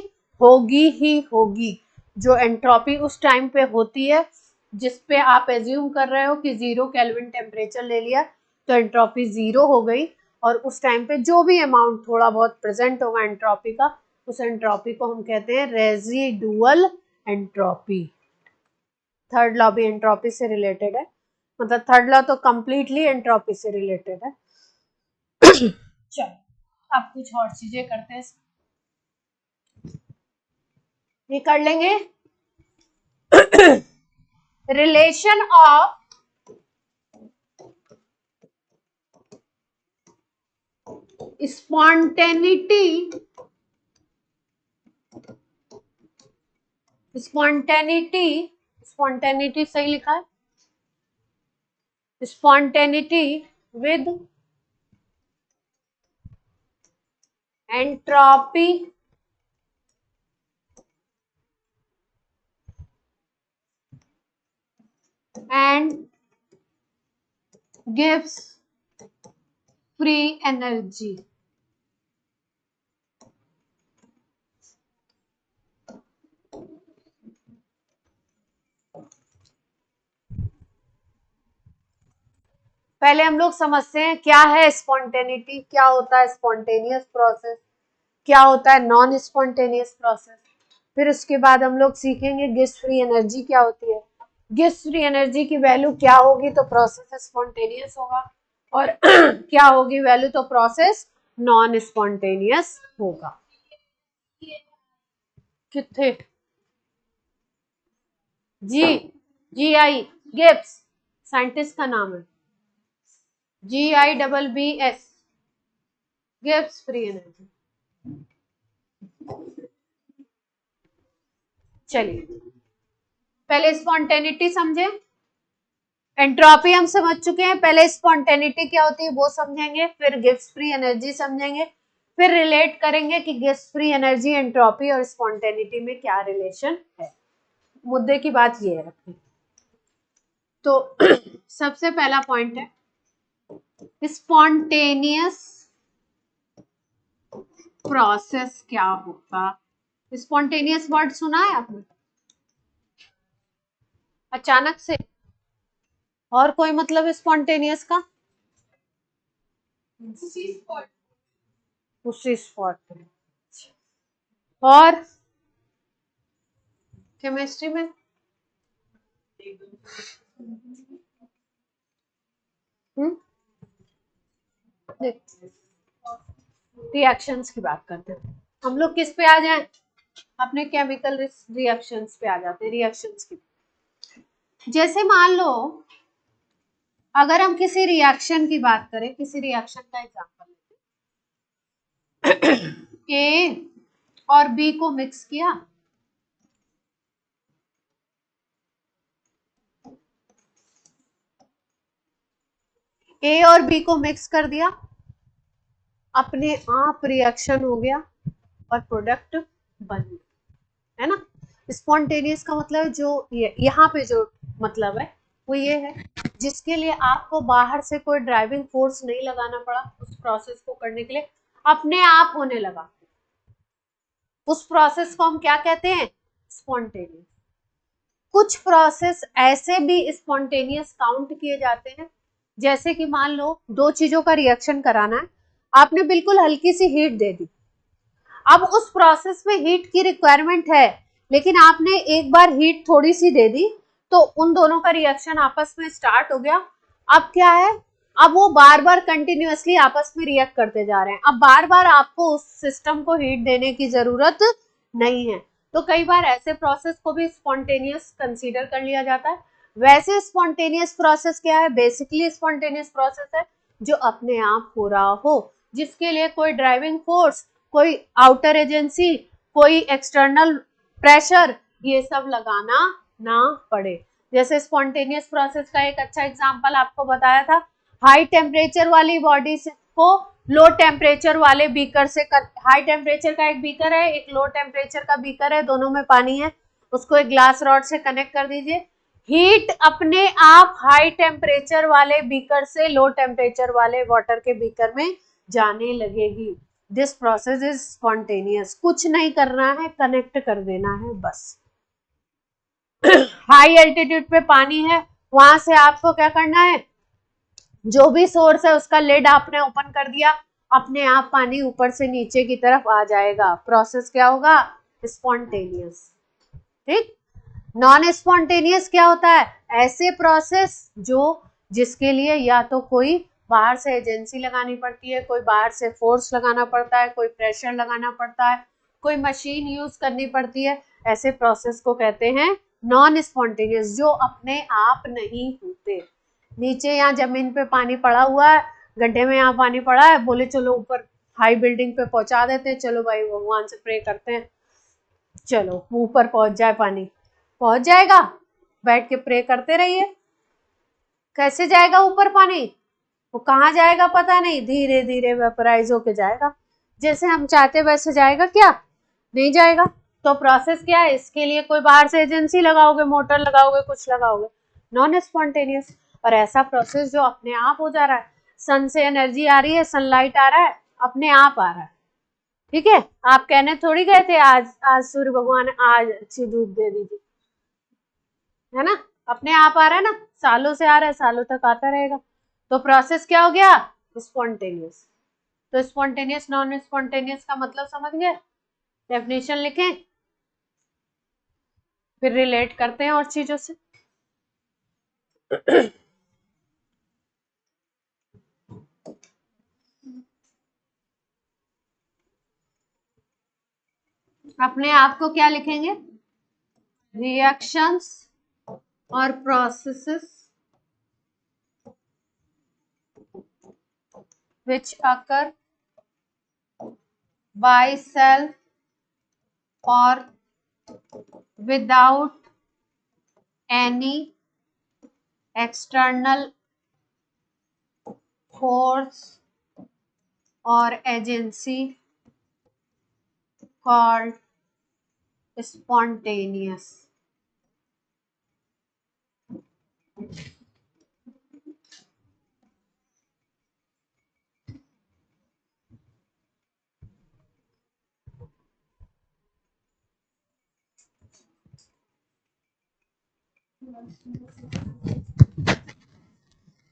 होगी ही होगी, जो एंट्रोपी उस टाइम पे होती है जिसपे आप एज्यूम कर रहे हो कि 0 केल्विन टेम्परेचर ले लिया तो एंट्रोपी जीरो हो गई, और उस टाइम पे जो भी अमाउंट थोड़ा बहुत प्रेजेंट होगा एंट्रोपी का, उस एंट्रोपी को हम कहते हैं रेजिडुअल एंट्रोपी। थर्ड लॉ भी एंट्रोपी से रिलेटेड है, मतलब थर्ड लॉ तो कंप्लीटली एंट्रोपी से रिलेटेड है। चलो अब कुछ और चीजें करते हैं, ये कर लेंगे, relation of spontaneity, spontaneity, spontaneity सही लिखा है, spontaneity with entropy and gives free energy. पहले हम लोग समझते हैं क्या है स्पॉन्टेनिटी, क्या होता है स्पॉन्टेनियस प्रोसेस, क्या होता है नॉन स्पॉन्टेनियस प्रोसेस। फिर उसके बाद हम लोग सीखेंगे गिव्स फ्री एनर्जी क्या होती है। गिव्स फ्री एनर्जी की वैल्यू क्या होगी तो प्रोसेस स्पॉन्टेनियस होगा, और क्या होगी वैल्यू तो प्रोसेस नॉन स्पॉन्टेनियस होगा। कितने GI गिब्स साइंटिस्ट का नाम है, GIBBS गिव्स फ्री एनर्जी। चलिए पहले स्पॉन्टेनिटी समझे, एंट्रोपी हम समझ चुके हैं, पहले स्पॉन्टेनिटी क्या होती है वो समझेंगे, फिर गिव्स फ्री एनर्जी समझेंगे, फिर रिलेट करेंगे कि गिव्स फ्री एनर्जी, एंट्रोपी और स्पॉन्टेनिटी में क्या रिलेशन है। मुद्दे की बात ये है अपनी। तो सबसे पहला पॉइंट है स्पॉन्टेनियस प्रोसेस क्या होता। स्पॉन्टेनियस वर्ड सुना है आपने अचानक से, और कोई मतलब स्पॉन्टेनियस का उसी स्पॉट पे, और केमिस्ट्री में रिएक्शंस की बात करते हैं हम लोग, किस पे आ जाएं, अपने केमिकल रिएक्शंस पे आ जाते हैं। रिएक्शंस की जैसे मान लो अगर हम किसी रिएक्शन की बात करें, किसी रिएक्शन का एग्जांपल A और B को मिक्स किया, A और B को मिक्स कर दिया, अपने आप रिएक्शन हो गया और प्रोडक्ट बन गया, है ना। स्पॉन्टेनियस का मतलब जो यहाँ पे जो मतलब है वो ये है जिसके लिए आपको बाहर से कोई ड्राइविंग फोर्स नहीं लगाना पड़ा, उस प्रोसेस को करने के लिए अपने आप होने लगा, उस प्रोसेस को हम क्या कहते हैं स्पॉन्टेनियस। कुछ प्रोसेस ऐसे भी स्पॉन्टेनियस काउंट किए जाते हैं, जैसे कि मान लो दो चीजों का रिएक्शन कराना है, आपने बिल्कुल हल्की सी हीट दे दी, अब उस प्रोसेस में हीट की रिक्वायरमेंट है, लेकिन आपने एक बार हीट थोड़ी सी दे दी तो उन दोनों का रिएक्शन आपस में स्टार्ट हो गया। अब क्या है, अब वो बार बार कंटिन्यूअसली आपस में रिएक्ट करते जा रहे हैं, अब बार बार आपको उस सिस्टम को हीट देने की जरूरत नहीं है, तो कई बार ऐसे प्रोसेस को भी स्पॉन्टेनियस कंसीडर कर लिया जाता है। वैसे स्पॉन्टेनियस प्रोसेस क्या है, बेसिकली स्पॉन्टेनियस प्रोसेस है जो अपने आप हो रहा हो, जिसके लिए कोई ड्राइविंग फोर्स, कोई आउटर एजेंसी, कोई एक्सटर्नल प्रेशर ये सब लगाना ना पड़े। जैसे स्पॉन्टेनियस प्रोसेस का एक अच्छा एग्जांपल आपको बताया था, हाई टेम्परेचर वाली बॉडी को लो टेम्परेचर वाले बीकर से हाई टेम्परेचर का एक बीकर है, एक लो टेम्परेचर का बीकर है, दोनों में पानी है, उसको एक ग्लास रॉड से कनेक्ट कर दीजिए, हीट अपने आप हाई टेम्परेचर वाले बीकर से लो टेम्परेचर वाले वाटर के बीकर में जाने लगेगी। दिस प्रोसेस इज स्पॉन्टेनियस, कुछ नहीं करना है, कनेक्ट कर देना है बस। हाई एल्टीट्यूड पे पानी है, वहां से आपको क्या करना है, जो भी सोर्स है उसका लिड आपने ओपन कर दिया, अपने आप पानी ऊपर से नीचे की तरफ आ जाएगा, प्रोसेस क्या होगा स्पॉन्टेनियस। ठीक, नॉन स्पॉन्टेनियस क्या होता है, ऐसे प्रोसेस जो जिसके लिए या तो कोई बाहर से एजेंसी लगानी पड़ती है, कोई बाहर से फोर्स लगाना पड़ता है, कोई प्रेशर लगाना पड़ता है, कोई मशीन यूज करनी पड़ती है, ऐसे प्रोसेस को कहते हैं नॉन स्पॉन्टेनियस, जो अपने आप नहीं होते। नीचे यहाँ जमीन पे पानी पड़ा हुआ है, गड्ढे में यहाँ पानी पड़ा है, बोले चलो ऊपर हाई बिल्डिंग पे पहुंचा देते हैं, चलो भाई भगवान से प्रे करते हैं, चलो ऊपर पहुंच जाए पानी, पहुंच जाएगा, बैठ के प्रे करते रहिए, कैसे जाएगा ऊपर पानी? वो कहाँ जाएगा पता नहीं, धीरे धीरे वेपराइज होके जाएगा। जैसे हम चाहते वैसे जाएगा क्या? नहीं जाएगा। तो प्रोसेस क्या है? इसके लिए कोई बाहर से एजेंसी लगाओगे, मोटर लगाओगे, कुछ लगाओगे, नॉन स्पॉन्टेनियस। और ऐसा प्रोसेस जो अपने आप हो जा रहा है, सन से एनर्जी आ रही है, सनलाइट आ रहा है, अपने आप आ रहा है। ठीक है, आप कहने थोड़ी गए थे आज आज सूर्य भगवान आज अच्छी धूप दे दीजिए, है ना, अपने आप आ रहा है ना, सालों से आ रहा है, सालों तक आता रहेगा। तो प्रोसेस क्या हो गया? स्पॉन्टेनियस। तो स्पॉन्टेनियस नॉन स्पॉन्टेनियस का मतलब समझ गए? डेफिनेशन लिखें, फिर रिलेट करते हैं और चीजों से। अपने आप को क्या लिखेंगे? रिएक्शंस और processes which occur by self or without any external force or agency called spontaneous.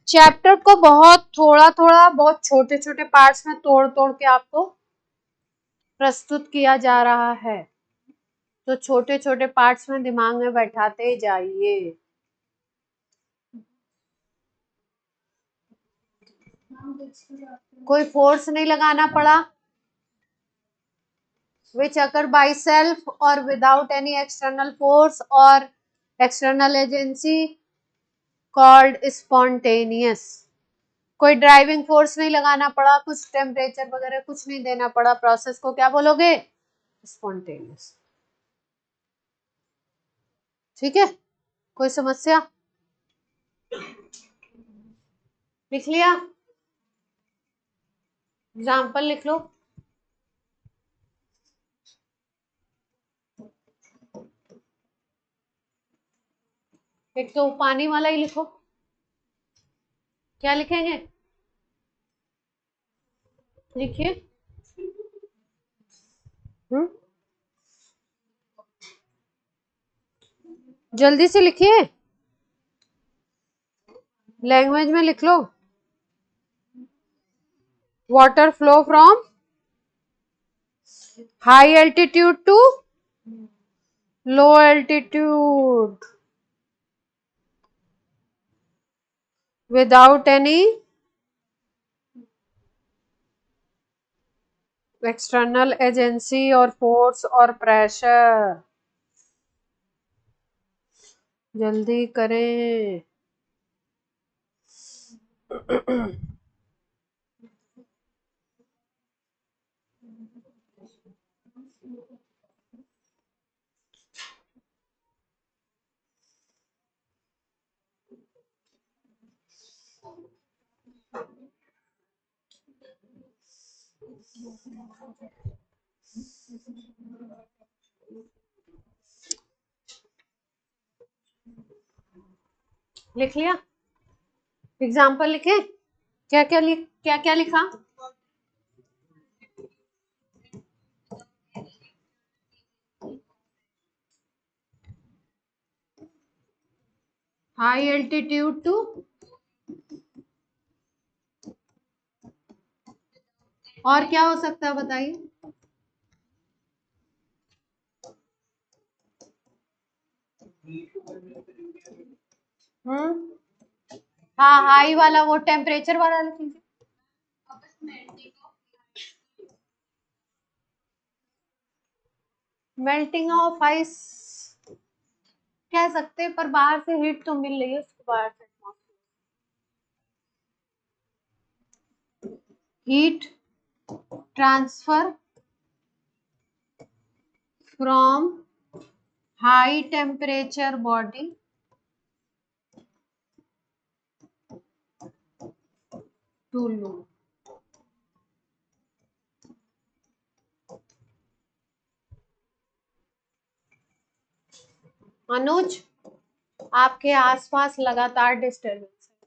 Chapter को बहुत थोड़ा थोड़ा, बहुत छोटे छोटे पार्ट्स में तोड़ तोड़ के आपको प्रस्तुत किया जा रहा है। तो छोटे छोटे पार्ट्स में दिमाग में बैठाते जाइए। कोई फोर्स नहीं लगाना पड़ा। which occur by self or without any external force or external agency called spontaneous. कोई ड्राइविंग फोर्स नहीं लगाना पड़ा, कुछ टेम्परेचर वगैरह कुछ नहीं देना पड़ा, प्रोसेस को क्या बोलोगे? स्पॉन्टेनियस। ठीक है, कोई समस्या? लिख लिया? एग्जाम्पल लिख लो। एक तो पानी वाला ही लिखो। क्या लिखेंगे? लिखिए। जल्दी से लिखिए, लैंग्वेज में लिख लो। Water flow from high altitude to low altitude without any external agency और फोर्स और प्रेशर। जल्दी करें। लिख लिया? एग्जाम्पल लिखे? क्या क्या लिखा? हाई एल्टीट्यूड टू, और क्या हो सकता है बताइए? हाँ, हाई वाला वो टेम्परेचर वाला लिखिए। मेल्टिंग ऑफ आइस कह सकते हैं, पर बाहर से हीट तो मिल रही है उसको, बाहर से heat transfer from high temperature body to low. Anuj, आपके आसपास लगातार डिस्टरबेंस है।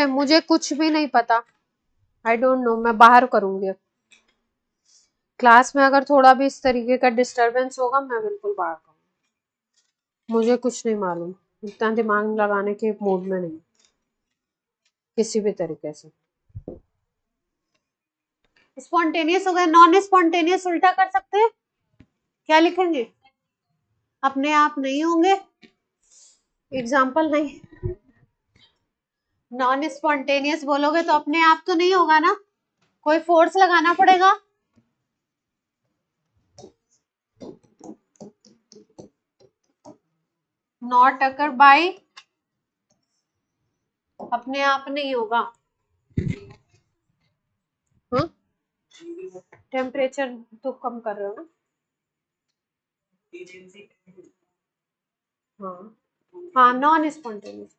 मुझे कुछ भी नहीं पता, आई डोंट नो, मैं बाहर करूंगी। क्लास में अगर थोड़ा भी इस तरीके का डिस्टरबेंस होगा मैं बिल्कुल बाहर करूंगी। मुझे कुछ नहीं मालूम, इतना दिमाग लगाने के मूड में नहीं किसी भी तरीके से। स्पॉन्टेनियस हो गया, नॉन स्पॉन्टेनियस उल्टा कर सकते हैं, क्या लिखेंगे? अपने आप नहीं होंगे, एग्जाम्पल नहीं। नॉन स्पॉन्टेनियस बोलोगे तो अपने आप तो नहीं होगा ना, कोई फोर्स लगाना पड़ेगा। नॉट अकर बाय, अपने आप नहीं होगा। टेम्परेचर तो कम कर रहे हो ना। हाँ हाँ, नॉन स्पॉन्टेनियस।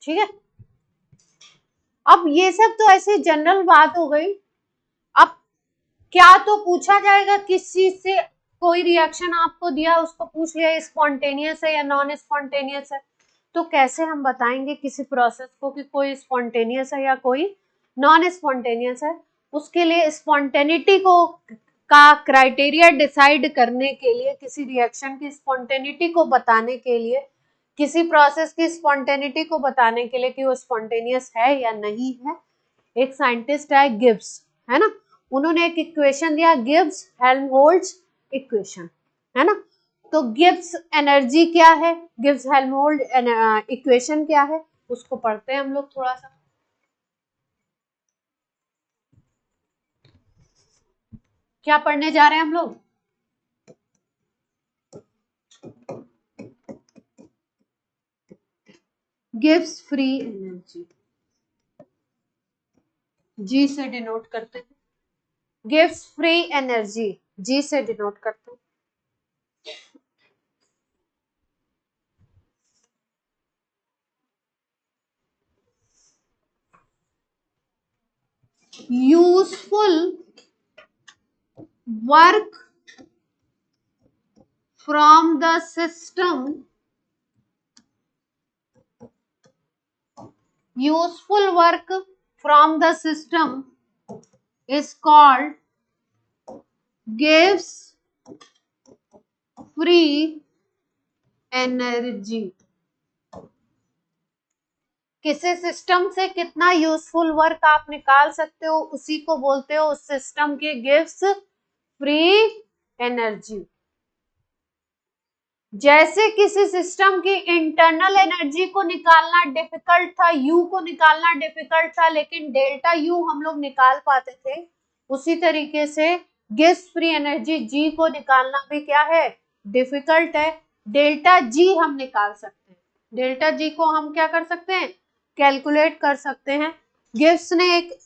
ठीक है, अब ये सब तो ऐसे जनरल बात हो गई। अब क्या तो पूछा जाएगा किस चीज से, कोई रिएक्शन आपको दिया उसको पूछ लिया स्पॉन्टेनियस है या नॉन स्पॉन्टेनियस है, तो कैसे हम बताएंगे किसी प्रोसेस को कि कोई स्पॉन्टेनियस है या कोई नॉन स्पॉन्टेनियस है? उसके लिए स्पॉन्टेनिटी को का क्राइटेरिया डिसाइड करने के लिए, किसी रिएक्शन की स्पॉन्टेनिटी को बताने के लिए, किसी प्रोसेस की स्पॉन्टेनिटी को बताने के लिए कि वो स्पॉन्टेनियस है या नहीं है, एक साइंटिस्ट है गिब्स, है ना, उन्होंने एक इक्वेशन दिया, गिब्स हेल्महोल्ट्ज इक्वेशन, है ना। तो गिब्स एनर्जी क्या है, गिब्स हेल्महोल्ट्ज इक्वेशन क्या है, उसको पढ़ते हैं हम लोग थोड़ा सा। क्या पढ़ने जा रहे हैं हम लोग? गिब्स फ्री एनर्जी, जी से डिनोट करते हैं। गिव्स फ्री एनर्जी, जी से डिनोट करते हैं। Useful work from the system, useful work from the system is called gives free energy। किसी सिस्टम से कितना यूजफुल वर्क आप निकाल सकते हो उसी को बोलते हो उस सिस्टम के गिव्स फ्री एनर्जी। जैसे किसी सिस्टम की इंटरनल एनर्जी को निकालना डिफिकल्ट था, यू को निकालना डिफिकल्ट था, लेकिन डेल्टा यू हम लोग निकाल पाते थे, उसी तरीके से गिव्स फ्री एनर्जी जी को निकालना भी क्या है, डिफिकल्ट है। डेल्टा जी हम निकाल सकते हैं, डेल्टा जी को हम क्या कर सकते हैं, कैलकुलेट कर सकते हैं। गिव्स ने एक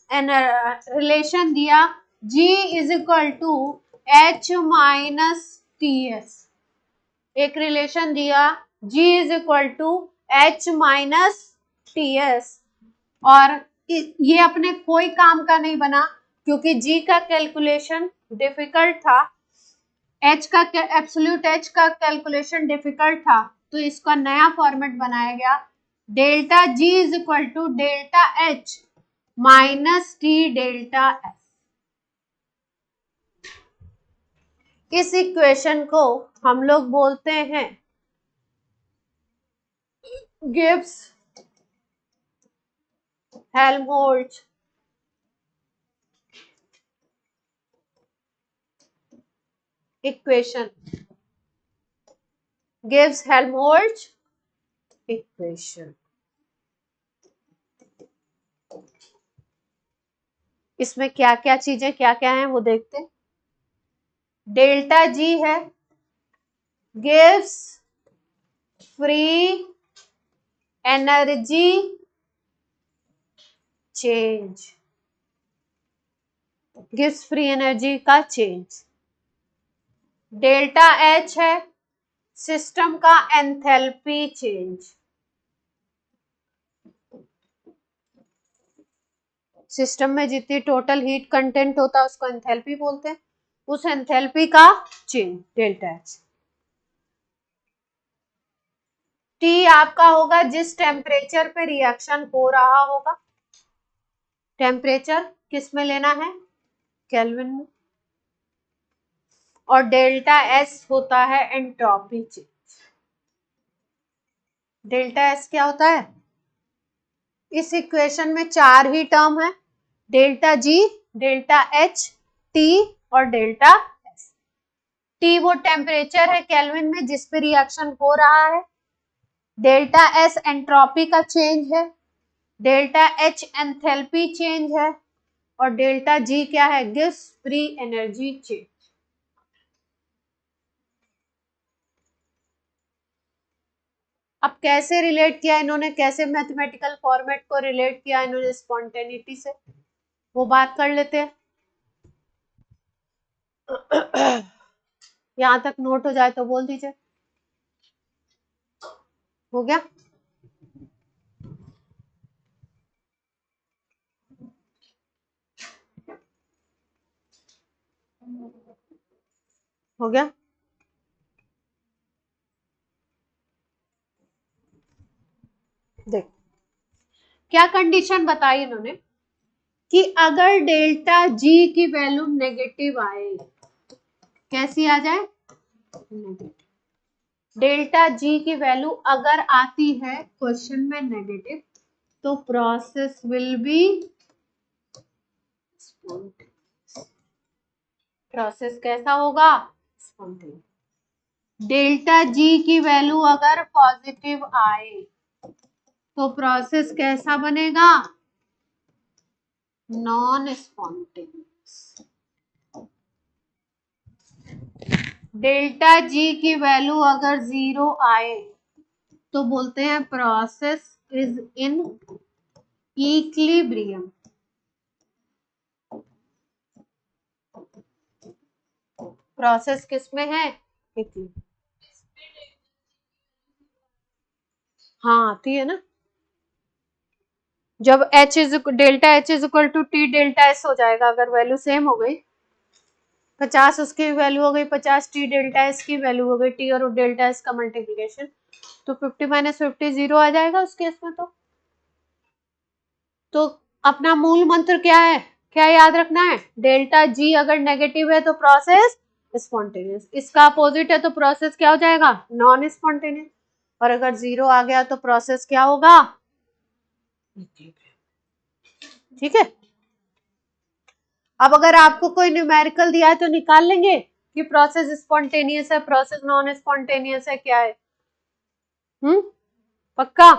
रिलेशन दिया, G is equal to H minus T S, एक रिलेशन दिया G is equal to H minus T S, और ये अपने कोई काम का नहीं बना क्योंकि G का कैलकुलेशन डिफिकल्ट था, H का एब्सोल्यूट H का कैलकुलेशन डिफिकल्ट था, तो इसका नया फॉर्मेट बनाया गया, delta G is equal to delta H minus T delta S. इस इक्वेशन को हम लोग बोलते हैं गिब्स हेल्महोल्ट्ज इक्वेशन, गिव्स हेल्महोल्ट्ज इक्वेशन। इसमें क्या क्या चीजें क्या क्या है वो देखते हैं। डेल्टा जी है, gives free energy change, gives free energy का चेंज। डेल्टा एच है सिस्टम का एंथैल्पी चेंज, सिस्टम में जितनी टोटल हीट कंटेंट होता है उसको एंथैल्पी बोलते हैं, उस एंथैल्पी का चेंज डेल्टा एच। टी आपका होगा जिस टेम्परेचर पे रिएक्शन हो रहा होगा, टेम्परेचर किस में लेना है, केल्विन में। और डेल्टा एस होता है एंट्रोपी चेंज। डेल्टा एस क्या होता है, इस इक्वेशन में 4 ही टर्म है, डेल्टा जी, डेल्टा एच, टी और डेल्टा एस। टी वो टेम्परेचर है केल्विन में जिस पे रिएक्शन हो रहा है, डेल्टा एस एंट्रोपी का चेंज है, डेल्टा एच एंथैल्पी चेंज है और डेल्टा जी क्या है, गिव्स फ्री एनर्जी चेंज। अब कैसे रिलेट किया इन्होंने, कैसे मैथमेटिकल फॉर्मेट को रिलेट किया इन्होंने स्पॉन्टेनिटी से, वो बात कर लेते हैं। यहां तक नोट हो जाए तो बोल दीजिए। हो गया, हो गया। देख क्या कंडीशन बताई इन्होंने कि अगर डेल्टा जी की वैल्यू नेगेटिव आए, कैसी आ जाए, डेल्टा जी की वैल्यू अगर आती है क्वेश्चन में नेगेटिव तो प्रोसेस विल बी, प्रोसेस कैसा होगा, स्पॉन्टेनियस। डेल्टा जी की वैल्यू अगर पॉजिटिव आए तो प्रोसेस कैसा बनेगा, नॉन स्पॉन्टेनियस। डेल्टा जी की वैल्यू अगर 0 आए तो बोलते हैं process is in equilibrium. Process किसमें है, इक्विलिब्रियम। हाँ आती है ना, जब H is delta H is equal to T delta S हो जाएगा, अगर वैल्यू सेम हो गई, 50 उसकी वैल्यू हो गई 50, टी डेल्टा एस की वैल्यू हो गई टी और डेल्टा एस का मल्टीप्लीकेशन, तो 50 माइनस 50 0 आ जाएगा उस केस में। तो अपना मूल मंत्र क्या है, क्या याद रखना है, डेल्टा जी अगर नेगेटिव है तो प्रोसेस स्पॉन्टेनियस, इसका अपोजिट है तो प्रोसेस क्या हो जाएगा, नॉन स्पॉन्टेनियस, और अगर 0 आ गया तो प्रोसेस क्या होगा, ठीक है। अब अगर आपको कोई न्यूमेरिकल दिया है तो निकाल लेंगे कि प्रोसेस स्पॉन्टेनियस है, प्रोसेस नॉन स्पॉन्टेनियस है, क्या है, पक्का।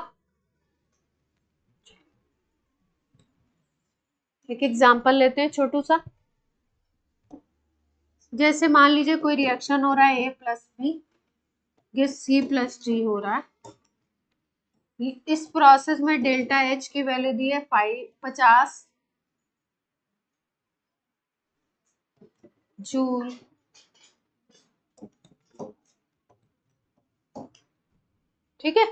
एक एग्जांपल लेते हैं छोटू सा, जैसे मान लीजिए कोई रिएक्शन हो रहा है A प्लस बी, ये C प्लस डी हो रहा है, इस प्रोसेस में डेल्टा H की वैल्यू दी है 50 जूल, ठीक है।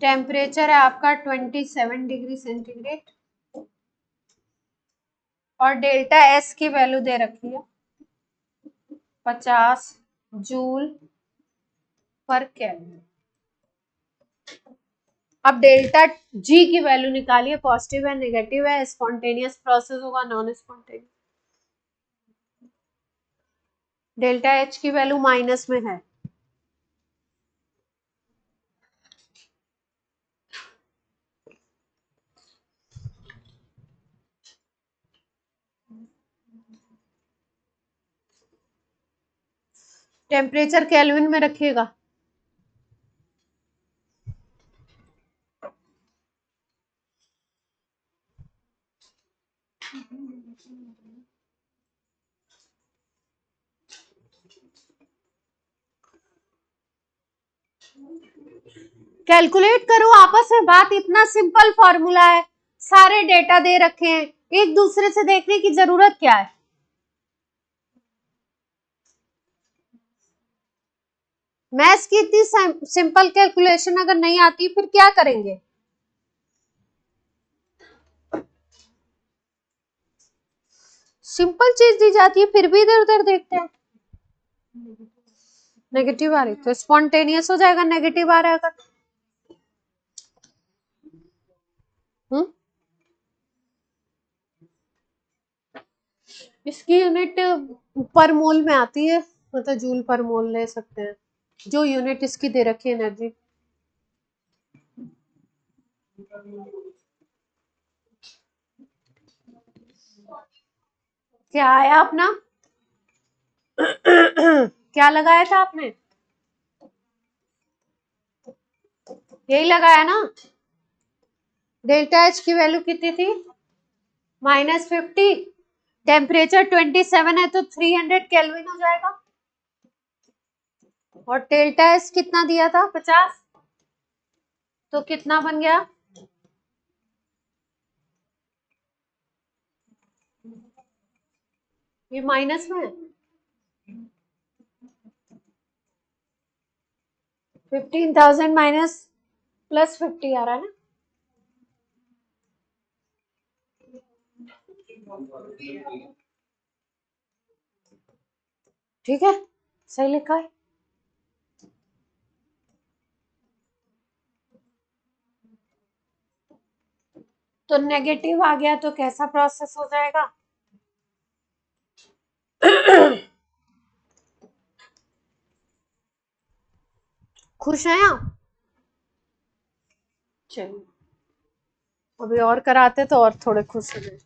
टेम्परेचर है आपका 27 डिग्री सेंटीग्रेड और डेल्टा S की वैल्यू दे रखी है 50 जूल पर केल्विन। अब डेल्टा जी की वैल्यू निकालिए, पॉजिटिव है नेगेटिव है, स्पॉन्टेनियस प्रोसेस होगा नॉन स्पॉन्टेनियस। डेल्टा एच की वैल्यू माइनस में है, टेम्परेचर केल्विन में रखिएगा, कैलकुलेट करो आपस में, बात इतना सिंपल फॉर्मूला है, सारे डेटा दे रखे हैं, एक दूसरे से देखने की जरूरत क्या है। मैथ्स की इतनी सिंपल कैलकुलेशन अगर नहीं आती फिर क्या करेंगे। सिंपल चीज दी जाती है फिर भी इधर उधर देखते हैं। नेगेटिव आ रही तो स्पॉन्टेनियस हो जाएगा, नेगेटिव आ रहा है अगर। इसकी यूनिट पर मोल में आती है, मतलब जूल पर मोल ले सकते हैं, जो यूनिट इसकी दे रखी है एनर्जी। क्या आया अपना क्या लगाया था आपने, यही लगाया ना। डेल्टा एच की वैल्यू कितनी थी, -50, टेम्परेचर 27 है तो 300 केल्विन हो जाएगा, और डेल्टा एच कितना दिया था 50, तो कितना बन गया, ये माइनस में है, 15,000 माइनस +50 आ रहा है ना। ठीक है, सही लिखा है। तो नेगेटिव आ गया तो कैसा प्रोसेस हो जाएगा खुश हैं आप, चलिए अभी और कराते तो और थोड़े खुश हो गए।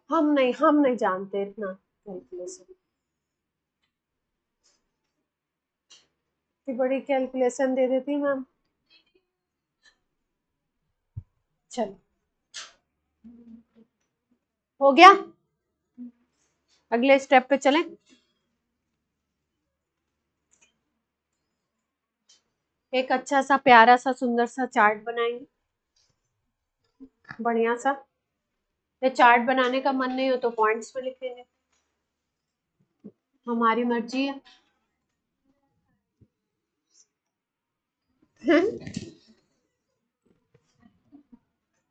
हम नहीं जानते इतना कैलकुलेशन, इतनी बड़ी कैलकुलेशन दे देती मैम। चलो हो गया, अगले स्टेप पे चलें। एक अच्छा सा प्यारा सा सुंदर सा चार्ट बनाएंगे, बढ़िया सा। ये चार्ट बनाने का मन नहीं हो तो पॉइंट्स पे लिख लेंगे, हमारी मर्जी है।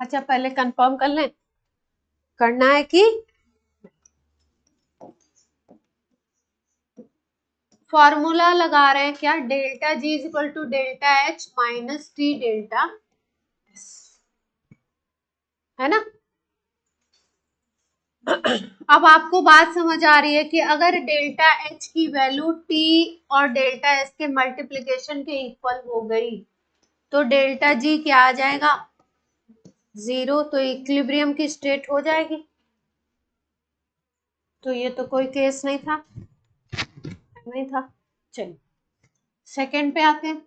अच्छा पहले कंफर्म कर लें, करना है कि फॉर्मूला लगा रहे हैं क्या, delta G is equal to delta H minus T delta, है ना। अब आपको बात समझ आ रही है कि अगर डेल्टा एच की वैल्यू टी और डेल्टा एस के मल्टीप्लीकेशन के इक्वल हो गई तो डेल्टा जी क्या आ जाएगा, 0, तो इक्विलिब्रियम की स्टेट हो जाएगी। तो ये तो कोई केस नहीं था, चलिए सेकंड पे आते हैं।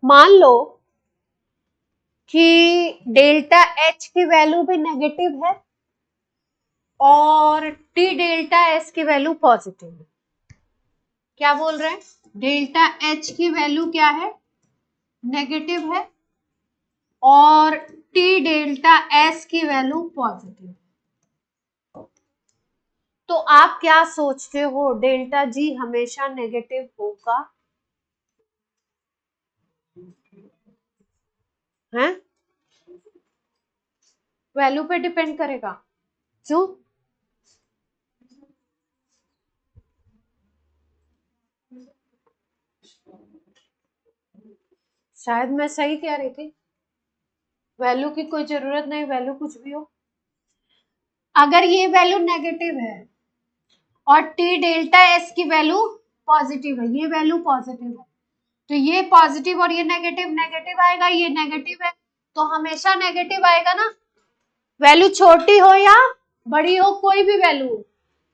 मान लो कि डेल्टा एच की वैल्यू भी नेगेटिव है और टी डेल्टा एस की वैल्यू पॉजिटिव है। क्या बोल रहे हैं, डेल्टा एच की वैल्यू क्या है, नेगेटिव है, और टी डेल्टा एस की वैल्यू पॉजिटिव। तो आप क्या सोचते हो, डेल्टा जी हमेशा नेगेटिव होगा, हैं? वैल्यू पे डिपेंड करेगा, क्यों? शायद मैं सही कह रही थी, वैल्यू की कोई जरूरत नहीं, वैल्यू कुछ भी हो। अगर ये वैल्यू नेगेटिव है और टी डेल्टा एस की वैल्यू पॉजिटिव है, ये वैल्यू पॉजिटिव है, तो ये पॉजिटिव और ये नेगेटिव, नेगेटिव आएगा, ये नेगेटिव है तो हमेशा नेगेटिव आएगा ना। वैल्यू छोटी हो या बड़ी हो, कोई भी वैल्यू हो,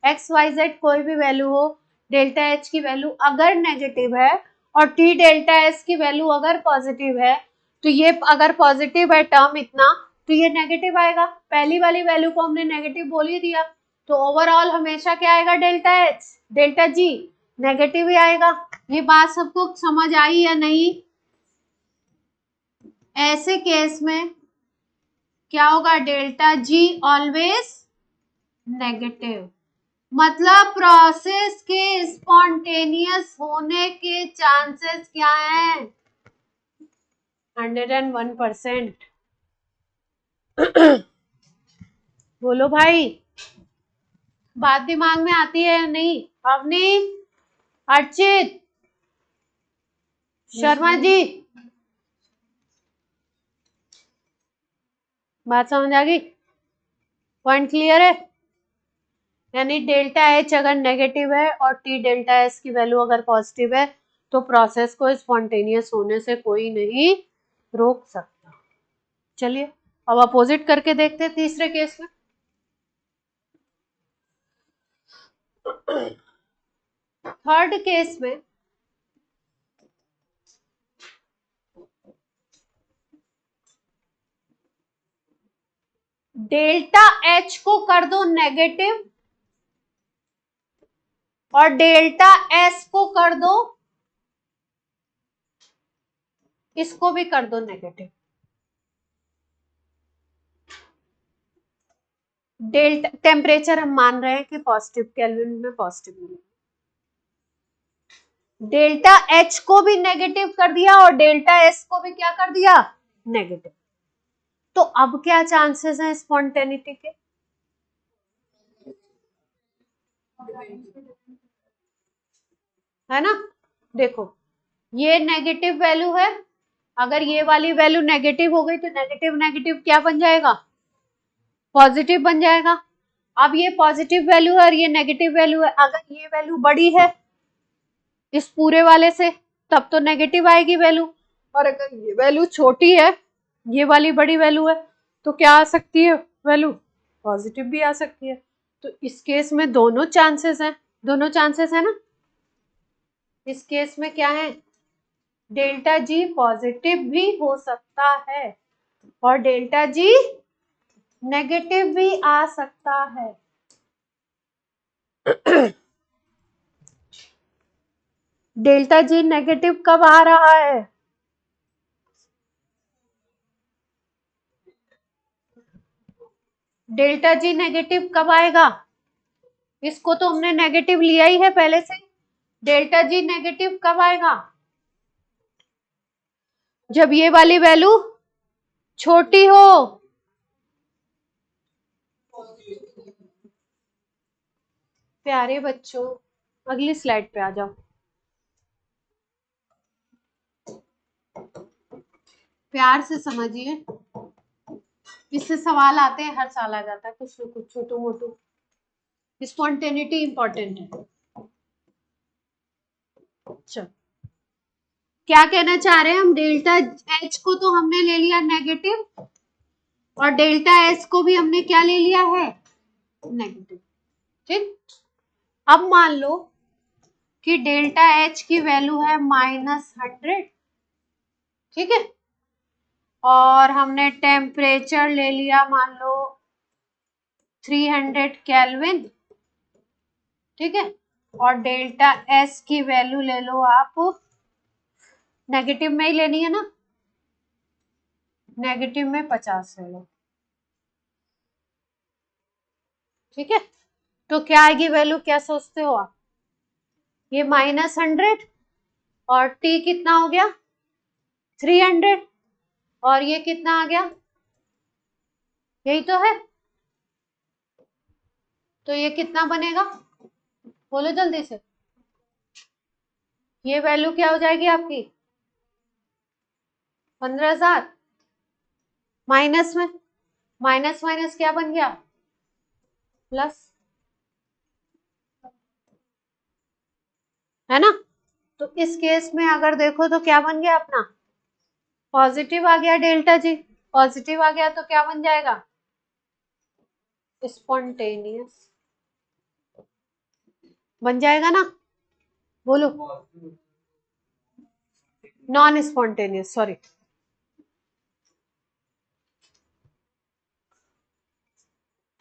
एक्स वाई जेड कोई भी वैल्यू हो, डेल्टा एच की वैल्यू अगर नेगेटिव है और टी डेल्टा एस की वैल्यू अगर पॉजिटिव है, तो ये अगर पॉजिटिव है टर्म इतना, तो ये नेगेटिव आएगा। पहली वाली वैल्यू को हमने नेगेटिव बोल ही दिया, तो ओवरऑल हमेशा क्या आएगा, delta H delta G negative ही आएगा। ये बात सबको समझ आई या नहीं? ऐसे केस में क्या होगा, डेल्टा जी ऑलवेज नेगेटिव, मतलब प्रोसेस के स्पॉन्टेनियस होने के चांसेस क्या हैं, 101%। बोलो भाई, बात दिमाग में आती है या नहीं? अवनी, अर्चित, शर्मा जी, बात समझ आ गई? पॉइंट क्लियर है? यानी डेल्टा एच अगर नेगेटिव है और टी डेल्टा एस की वैल्यू अगर पॉजिटिव है, तो प्रोसेस को स्पॉन्टेनियस होने से कोई नहीं रोक सकता। चलिए अब अपोजिट करके देखते हैं तीसरे केस में। थर्ड केस में डेल्टा एच को कर दो नेगेटिव और डेल्टा एस को कर दो, इसको भी कर दो नेगेटिव। डेल्टा टेम्परेचर हम मान रहे हैं कि पॉजिटिव, केल्विन में पॉजिटिव मिलेगा। डेल्टा एच को भी नेगेटिव कर दिया और डेल्टा एस को भी क्या कर दिया, नेगेटिव। तो अब क्या चांसेस हैं स्पॉन्टेनिटी के? है ना, देखो ये नेगेटिव वैल्यू है, अगर ये वाली वैल्यू नेगेटिव हो गई तो नेगेटिव नेगेटिव क्या बन जाएगा, पॉजिटिव बन जाएगा। अब ये पॉजिटिव वैल्यू है और ये नेगेटिव वैल्यू है, अगर ये वैल्यू बड़ी है इस पूरे वाले से तब तो नेगेटिव आएगी वैल्यू, और अगर ये वैल्यू छोटी है, ये वाली बड़ी वैल्यू है, तो क्या आ सकती है वैल्यू, पॉजिटिव भी आ सकती है। तो इस केस में दोनों चांसेस हैं, दोनों चांसेस है ना। इस केस में क्या है, डेल्टा जी पॉजिटिव भी हो सकता है और डेल्टा जी नेगेटिव भी आ सकता है। डेल्टा जी नेगेटिव कब आ रहा है, डेल्टा जी नेगेटिव कब आएगा, इसको तो हमने नेगेटिव लिया ही है पहले से। डेल्टा जी नेगेटिव कब आएगा, जब ये वाली वैल्यू छोटी हो। प्यारे बच्चों अगली स्लाइड पे आ जाओ, प्यार से समझिए, इससे सवाल आते हैं, हर साल आ जाता है कुछ न कुछ छोटू मोटू। स्पॉन्टेनिटी इंपॉर्टेंट है। चलो क्या कहना चाह रहे हैं हम, डेल्टा एच को तो हमने ले लिया नेगेटिव और डेल्टा एस को भी हमने क्या ले लिया है, नेगेटिव। ठीक, अब मान लो कि डेल्टा एच की वैल्यू है -100, ठीक है, और हमने टेम्परेचर ले लिया मान लो 300 केल्विन, ठीक है, और डेल्टा एस की वैल्यू ले लो आप, नेगेटिव में ही लेनी है ना, नेगेटिव में 50 ले लो, ठीक है। तो क्या आएगी वैल्यू, क्या सोचते हो आप, ये -100 और टी कितना हो गया 300 और ये कितना आ गया, यही तो है, तो ये कितना बनेगा, बोलो जल्दी से, ये वैल्यू क्या हो जाएगी आपकी 15,000, माइनस में माइनस माइनस क्या बन गया प्लस, है ना। तो इस केस में अगर देखो तो क्या बन गया अपना, पॉजिटिव आ गया डेल्टा जी, पॉजिटिव आ गया तो क्या बन जाएगा स्पॉन्टेनियस बन जाएगा ना, बोलो। Non spontaneous, sorry.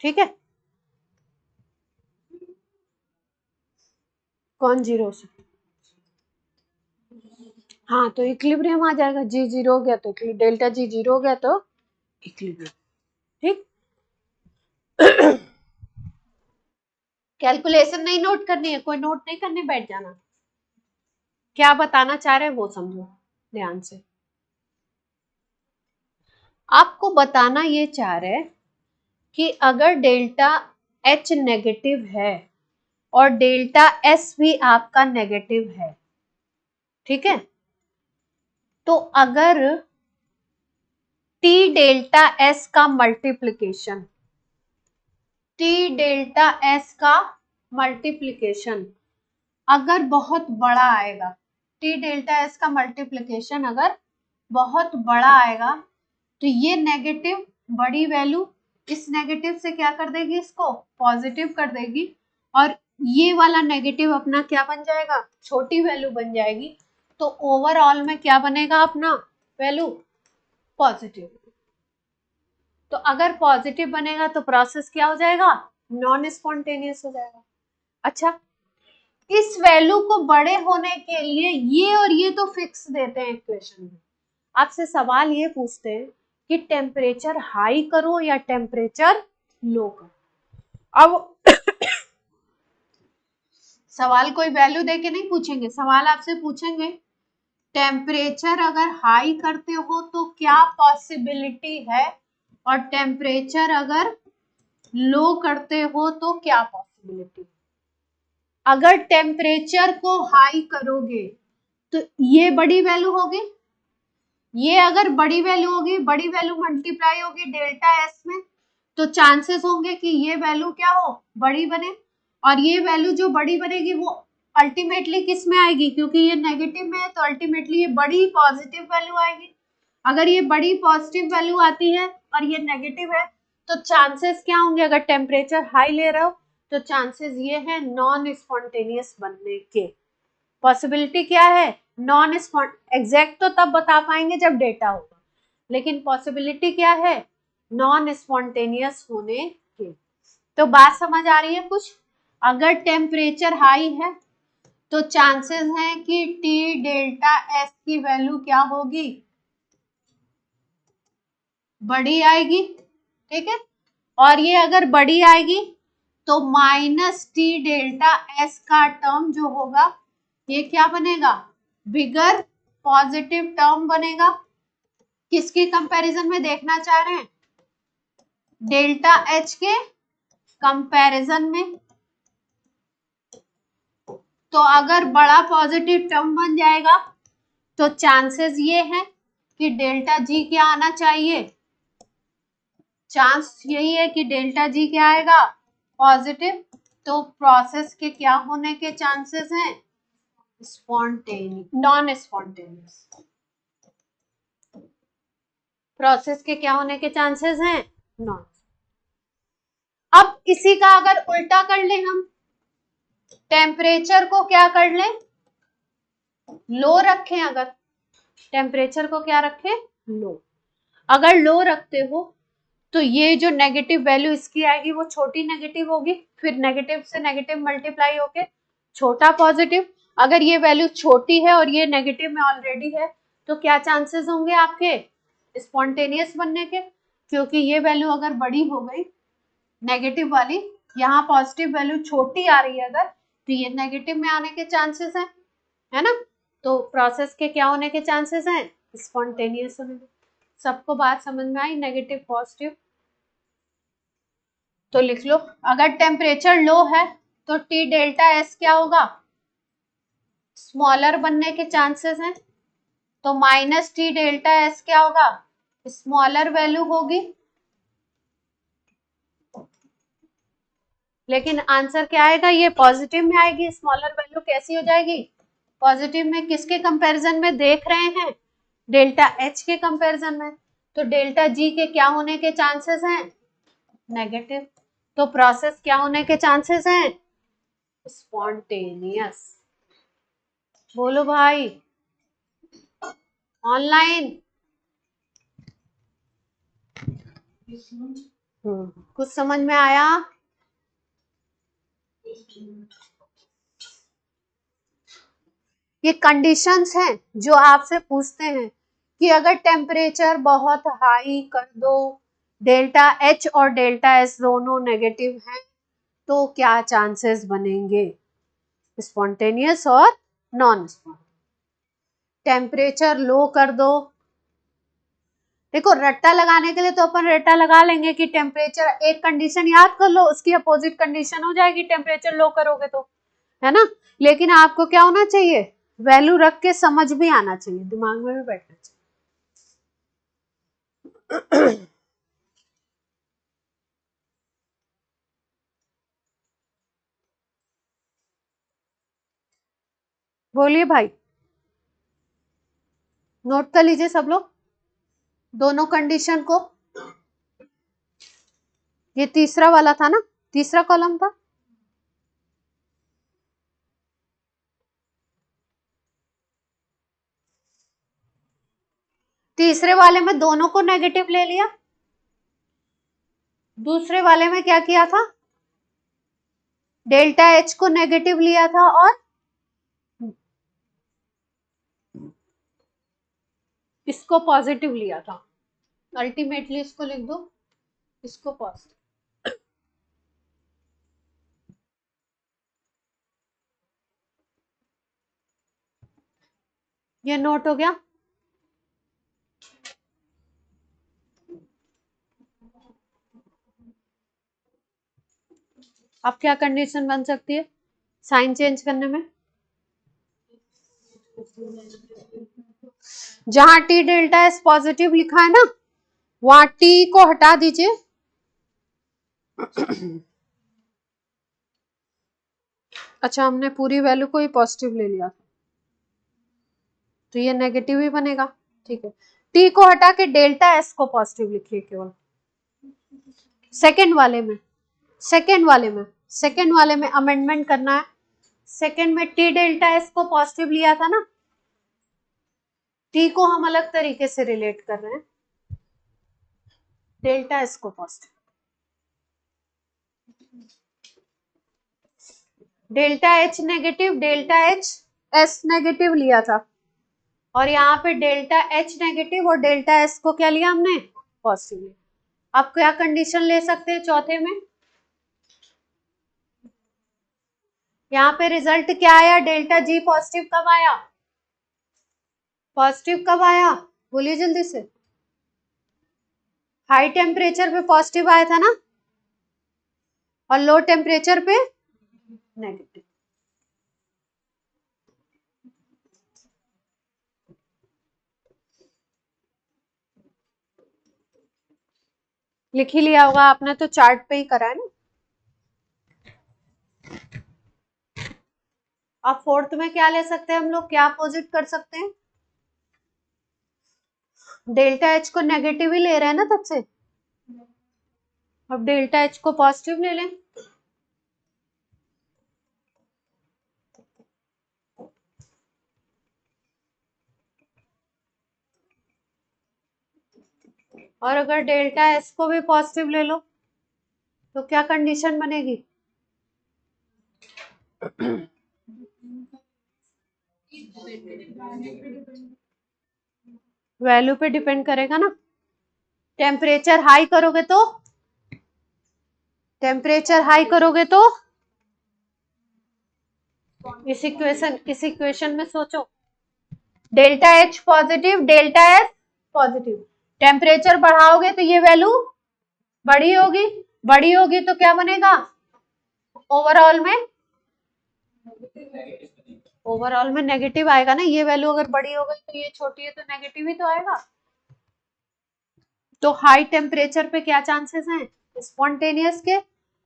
ठीक है, कौन जीरो से? हाँ, तो इक्विलिब्रियम आ जाएगा। जी जीरो हो गया तो डेल्टा जी जीरो हो गया तो इक्विलिब्रियम। ठीक। कैलकुलेशन नहीं नोट करनी है, कोई नोट नहीं करने बैठ जाना। क्या बताना चाह रहे हैं वो समझो ध्यान से। आपको बताना ये चाह रहे कि अगर डेल्टा एच नेगेटिव है और डेल्टा एस भी आपका नेगेटिव है, ठीक है, तो अगर टी डेल्टा एस का मल्टीप्लिकेशन, टी डेल्टा एस का मल्टीप्लिकेशन अगर बहुत बड़ा आएगा, टी डेल्टा एस का मल्टीप्लिकेशन अगर बहुत बड़ा आएगा, तो ये नेगेटिव बड़ी वैल्यू इस नेगेटिव से क्या कर देगी, इसको पॉजिटिव कर देगी, और ये वाला नेगेटिव अपना क्या बन जाएगा, छोटी वैल्यू बन जाएगी। तो ओवरऑल में क्या बनेगा अपना वैल्यू, पॉजिटिव। तो अगर पॉजिटिव बनेगा तो प्रोसेस क्या हो जाएगा, नॉन स्पॉन्टेनियस हो जाएगा। अच्छा, इस वैल्यू को बड़े होने के लिए ये और ये तो फिक्स देते हैं इक्वेशन में। आपसे सवाल ये पूछते हैं कि टेम्परेचर हाई करो या टेम्परेचर लो करो। अब सवाल कोई वैल्यू देके नहीं पूछेंगे, सवाल आपसे पूछेंगे टेम्परेचर अगर हाई करते हो तो क्या पॉसिबिलिटी है, और टेम्परेचर अगर लो करते हो तो क्या पॉसिबिलिटी। अगर टेम्परेचर को हाई करोगे तो ये बड़ी वैल्यू होगी, ये अगर बड़ी वैल्यू होगी, बड़ी वैल्यू मल्टीप्लाई होगी डेल्टा एस में, तो चांसेस होंगे कि ये वैल्यू क्या हो, बड़ी बने। और ये वैल्यू जो बड़ी बनेगी वो अल्टीमेटली किस में आएगी, क्योंकि ये नेगेटिव में है तो अल्टीमेटली ये बड़ी पॉजिटिव वैल्यू आएगी। अगर ये बड़ी पॉजिटिव वैल्यू आती है और ये नेगेटिव है तो चांसेस क्या होंगे, अगर टेम्परेचर हाई ले रहे हो तो चांसेस ये है नॉन स्पॉन्टेनियस बनने के। पॉसिबिलिटी क्या है, नॉन एग्जैक्ट तो तब बता पाएंगे जब डेटा होगा, लेकिन पॉसिबिलिटी क्या है, नॉन स्पॉन्टेनियस होने की। तो बात समझ आ रही है कुछ। अगर टेम्परेचर हाई है तो चांसेस हैं कि टी डेल्टा एस की वैल्यू क्या होगी, बड़ी आएगी। ठीक है, और ये अगर बड़ी आएगी तो माइनस टी डेल्टा एस का टर्म जो होगा ये क्या बनेगा, बिगर पॉजिटिव टर्म बनेगा। किसके कंपैरिजन में देखना चाह रहे हैं, डेल्टा एच के कंपैरिजन में। तो अगर बड़ा पॉजिटिव टर्म बन जाएगा तो चांसेस ये है कि डेल्टा जी क्या आना चाहिए, चांस यही है कि डेल्टा जी क्या आएगा, पॉजिटिव। तो प्रोसेस के क्या होने के चांसेस हैं, स्पॉन्टेनियस, नॉन स्पॉन्टेनियस। प्रोसेस के क्या होने के चांसेस हैं, नॉन। अब इसी का अगर उल्टा कर ले हम, टेम्परेचर को क्या कर ले, लो रखें। अगर टेम्परेचर को क्या रखें, लो। अगर लो रखते हो तो ये जो नेगेटिव वैल्यू इसकी आएगी वो छोटी नेगेटिव होगी, फिर नेगेटिव से नेगेटिव मल्टीप्लाई होके छोटा पॉजिटिव। अगर ये वैल्यू छोटी है और ये नेगेटिव में ऑलरेडी है तो क्या चांसेस होंगे आपके, स्पॉन्टेनियस बनने के, क्योंकि ये वैल्यू अगर बड़ी हो गई नेगेटिव वाली, यहाँ पॉजिटिव वैल्यू छोटी आ रही है अगर, तो ये नेगेटिव में आने के चांसेस हैं, है ना। तो प्रोसेस के क्या होने के चांसेस हैं, स्पॉन्टेनियस होने के। सबको बात समझ में आई, नेगेटिव पॉजिटिव। तो लिख लो, अगर टेम्परेचर लो है तो टी डेल्टा एस क्या होगा, स्मॉलर बनने के चांसेस हैं। तो माइनस टी डेल्टा एस क्या होगा, स्मॉलर वैल्यू होगी। लेकिन आंसर क्या आएगा, ये पॉजिटिव में आएगी। स्मॉलर वैल्यू कैसी हो जाएगी, पॉजिटिव में। किसके कंपैरिजन में देख रहे हैं, डेल्टा एच के कंपैरिजन में। तो डेल्टा जी के क्या होने के चांसेस हैं, नेगेटिव। तो प्रोसेस क्या होने के चांसेस हैं? स्पॉन्टेनियस। बोलो भाई, ऑनलाइन। कुछ समझ में आया? ये कंडीशंस हैं जो आपसे पूछते हैं कि अगर टेम्परेचर बहुत हाई कर दो, डेल्टा एच और डेल्टा एस दोनों नेगेटिव हैं, तो क्या चांसेस बनेंगे? स्पॉन्टेनियस और नॉन स्पॉन्टेनियस। टेम्परेचर लो कर दो, देखो रट्टा लगाने के लिए तो अपन रट्टा लगा लेंगे कि टेम्परेचर, एक कंडीशन याद कर लो, उसकी अपोजिट कंडीशन हो जाएगी टेम्परेचर लो करोगे तो, है ना। लेकिन आपको क्या होना चाहिए? वैल्यू रख के समझ भी आना चाहिए, दिमाग में भी बैठना चाहिए। बोलिए भाई, नोट कर लीजिए सब लोग दोनों कंडीशन को। ये तीसरा वाला था ना, तीसरा कॉलम था। तीसरे वाले में दोनों को नेगेटिव ले लिया, दूसरे वाले में क्या किया था? डेल्टा एच को नेगेटिव लिया था और इसको पॉजिटिव लिया था। अल्टीमेटली इसको लिख दो, इसको पॉजिटिव। ये नोट हो गया। अब क्या कंडीशन बन सकती है साइन चेंज करने में? जहां टी डेल्टा एस पॉजिटिव लिखा है ना, वहां टी को हटा दीजिए। अच्छा, हमने पूरी वैल्यू को ही पॉजिटिव ले लिया, तो ये नेगेटिव ही बनेगा। ठीक है, टी को हटा के डेल्टा एस को पॉजिटिव लिखिए केवल। सेकेंड वाले में, सेकेंड वाले में अमेंडमेंट करना है। सेकेंड में टी डेल्टा एस को पॉजिटिव लिया था ना, टी को हम अलग तरीके से रिलेट कर रहे हैं, डेल्टा एस को positive. Delta H negative, delta H S negative लिया था, और यहाँ पे डेल्टा एच नेगेटिव और डेल्टा एस को क्या लिया हमने? पॉजिटिव लिया। अब क्या कंडीशन ले सकते हैं चौथे में? यहाँ पे रिजल्ट क्या आया? डेल्टा जी पॉजिटिव कब आया? पॉजिटिव कब आया? बोलिए जल्दी से। हाई टेम्परेचर पे पॉजिटिव आया था ना, और लो टेम्परेचर पे नेगेटिव। लिख ही लिया होगा आपने, तो चार्ट पे ही करा है ना। अब फोर्थ में क्या ले सकते हैं हम लोग, क्या अपोजिट कर सकते हैं? डेल्टा एच को नेगेटिव ही ले रहे हैं ना तब से, अब डेल्टा एच को पॉजिटिव ले लें। और अगर डेल्टा एस को भी पॉजिटिव ले लो तो क्या कंडीशन बनेगी? वैल्यू पे डिपेंड करेगा ना। टेम्परेचर हाई करोगे तो, टेम्परेचर हाई करोगे तो इस इक्वेशन में सोचो, delta H positive, delta S positive. Temperature बढ़ाओगे तो ये वैल्यू बड़ी होगी, बड़ी होगी तो क्या बनेगा? ओवरऑल में, ओवरऑल में नेगेटिव आएगा ना। ये वैल्यू अगर बड़ी हो गई तो ये छोटी है, तो नेगेटिव ही तो आएगा। तो हाई टेम्परेचर पे क्या चांसेस हैं? स्पॉन्टेनियस के।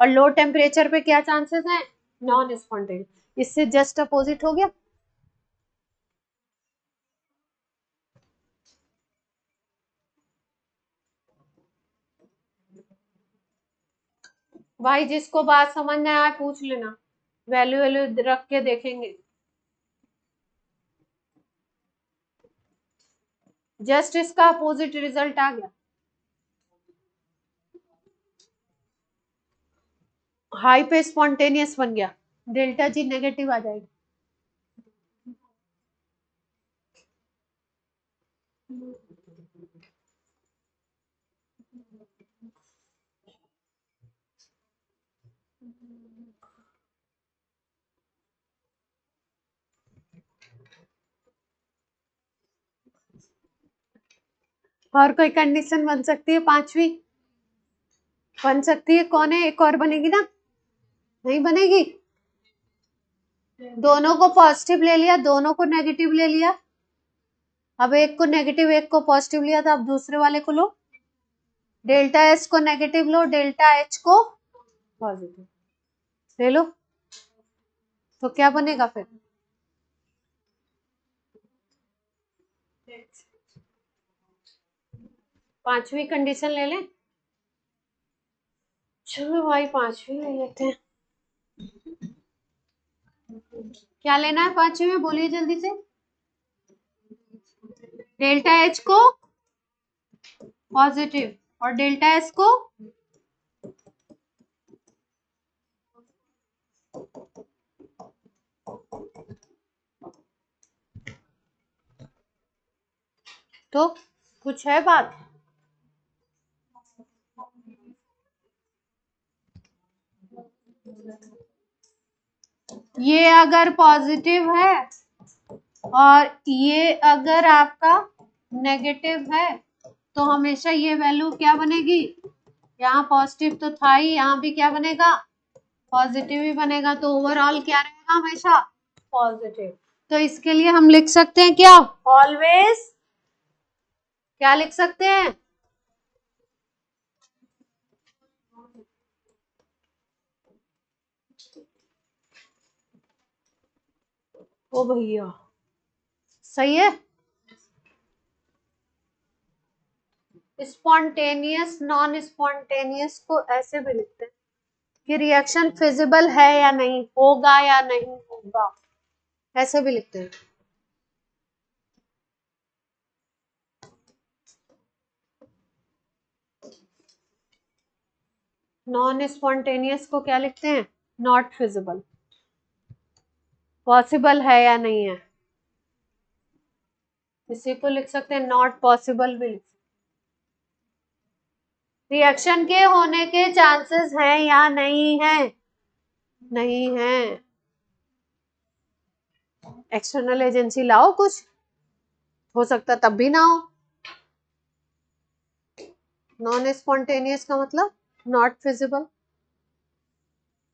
और लो टेम्परेचर पे क्या चांसेस हैं? Non spontaneous. इससे जस्ट अपोजिट हो गया। भाई जिसको बात समझ में आए पूछ लेना, वैल्यू वैल्यू रख के देखेंगे। जस्ट इसका अपोजिट रिजल्ट आ गया, हाई पे स्पॉन्टेनियस बन गया, डेल्टा जी नेगेटिव आ जाएगी। और कोई कंडीशन बन सकती है, पांचवी बन सकती है, कौन है, एक और बनेगी ना, नहीं बनेगी? दोनों को पॉजिटिव ले लिया, दोनों को नेगेटिव ले लिया, अब एक को नेगेटिव एक को पॉजिटिव लिया, तो अब दूसरे वाले को लो, डेल्टा एस को नेगेटिव लो, डेल्टा एच को पॉजिटिव ले लो, तो क्या बनेगा फिर? पांचवी कंडीशन ले लें, चलो भाई पांचवी ले लेते हैं। क्या लेना है पांचवी में, बोलिए जल्दी से। डेल्टा एच को पॉजिटिव और डेल्टा एस को तो कुछ है बात? ये अगर पॉजिटिव है और ये अगर आपका नेगेटिव है तो हमेशा ये वैल्यू क्या बनेगी, यहाँ पॉजिटिव तो था ही, यहाँ भी क्या बनेगा, पॉजिटिव ही बनेगा, तो ओवरऑल क्या रहेगा, हमेशा पॉजिटिव। तो इसके लिए हम लिख सकते हैं क्या, ऑलवेज, क्या लिख सकते हैं, ओ भैया सही है। स्पॉन्टेनियस नॉन स्पॉन्टेनियस को ऐसे भी लिखते हैं कि रिएक्शन फिजिबल है या नहीं, होगा या नहीं होगा, ऐसे भी लिखते हैं। नॉन स्पॉन्टेनियस को क्या लिखते हैं, नॉट फिजिबल, पॉसिबल है या नहीं है, इसी को लिख सकते हैं, नॉट पॉसिबल भी लिख सकते हैं। रिएक्शन के होने के चांसेस हैं या नहीं है, नहीं है, एक्सटर्नल एजेंसी लाओ कुछ, हो सकता तब भी ना हो। नॉन स्पॉन्टेनियस का मतलब नॉट फिजिबल,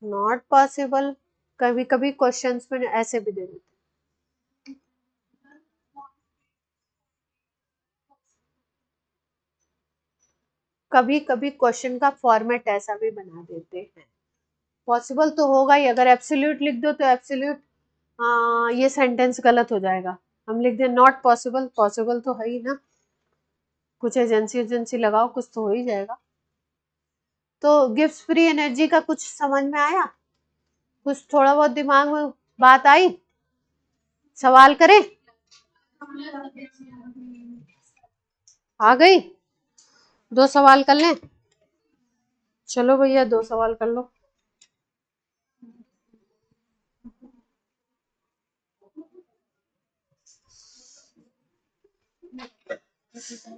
नॉट पॉसिबल, कभी कभी क्वेश्चंस में ऐसे भी दे देते, कभी कभी क्वेश्चन का फॉर्मेट ऐसा भी बना देते हैं। पॉसिबल तो होगा ही, अगर एब्सोल्यूट लिख दो तो एब्सोल्यूट, ये सेंटेंस गलत हो जाएगा, हम लिख दें नॉट पॉसिबल, पॉसिबल तो है ही ना, कुछ एजेंसी एजेंसी लगाओ, कुछ तो हो ही जाएगा। तो गिब्स फ्री एनर्जी का कुछ समझ में आया, कुछ थोड़ा बहुत दिमाग में बात आई, सवाल करें, आ गई, दो सवाल कर लें, चलो भैया दो सवाल कर लो।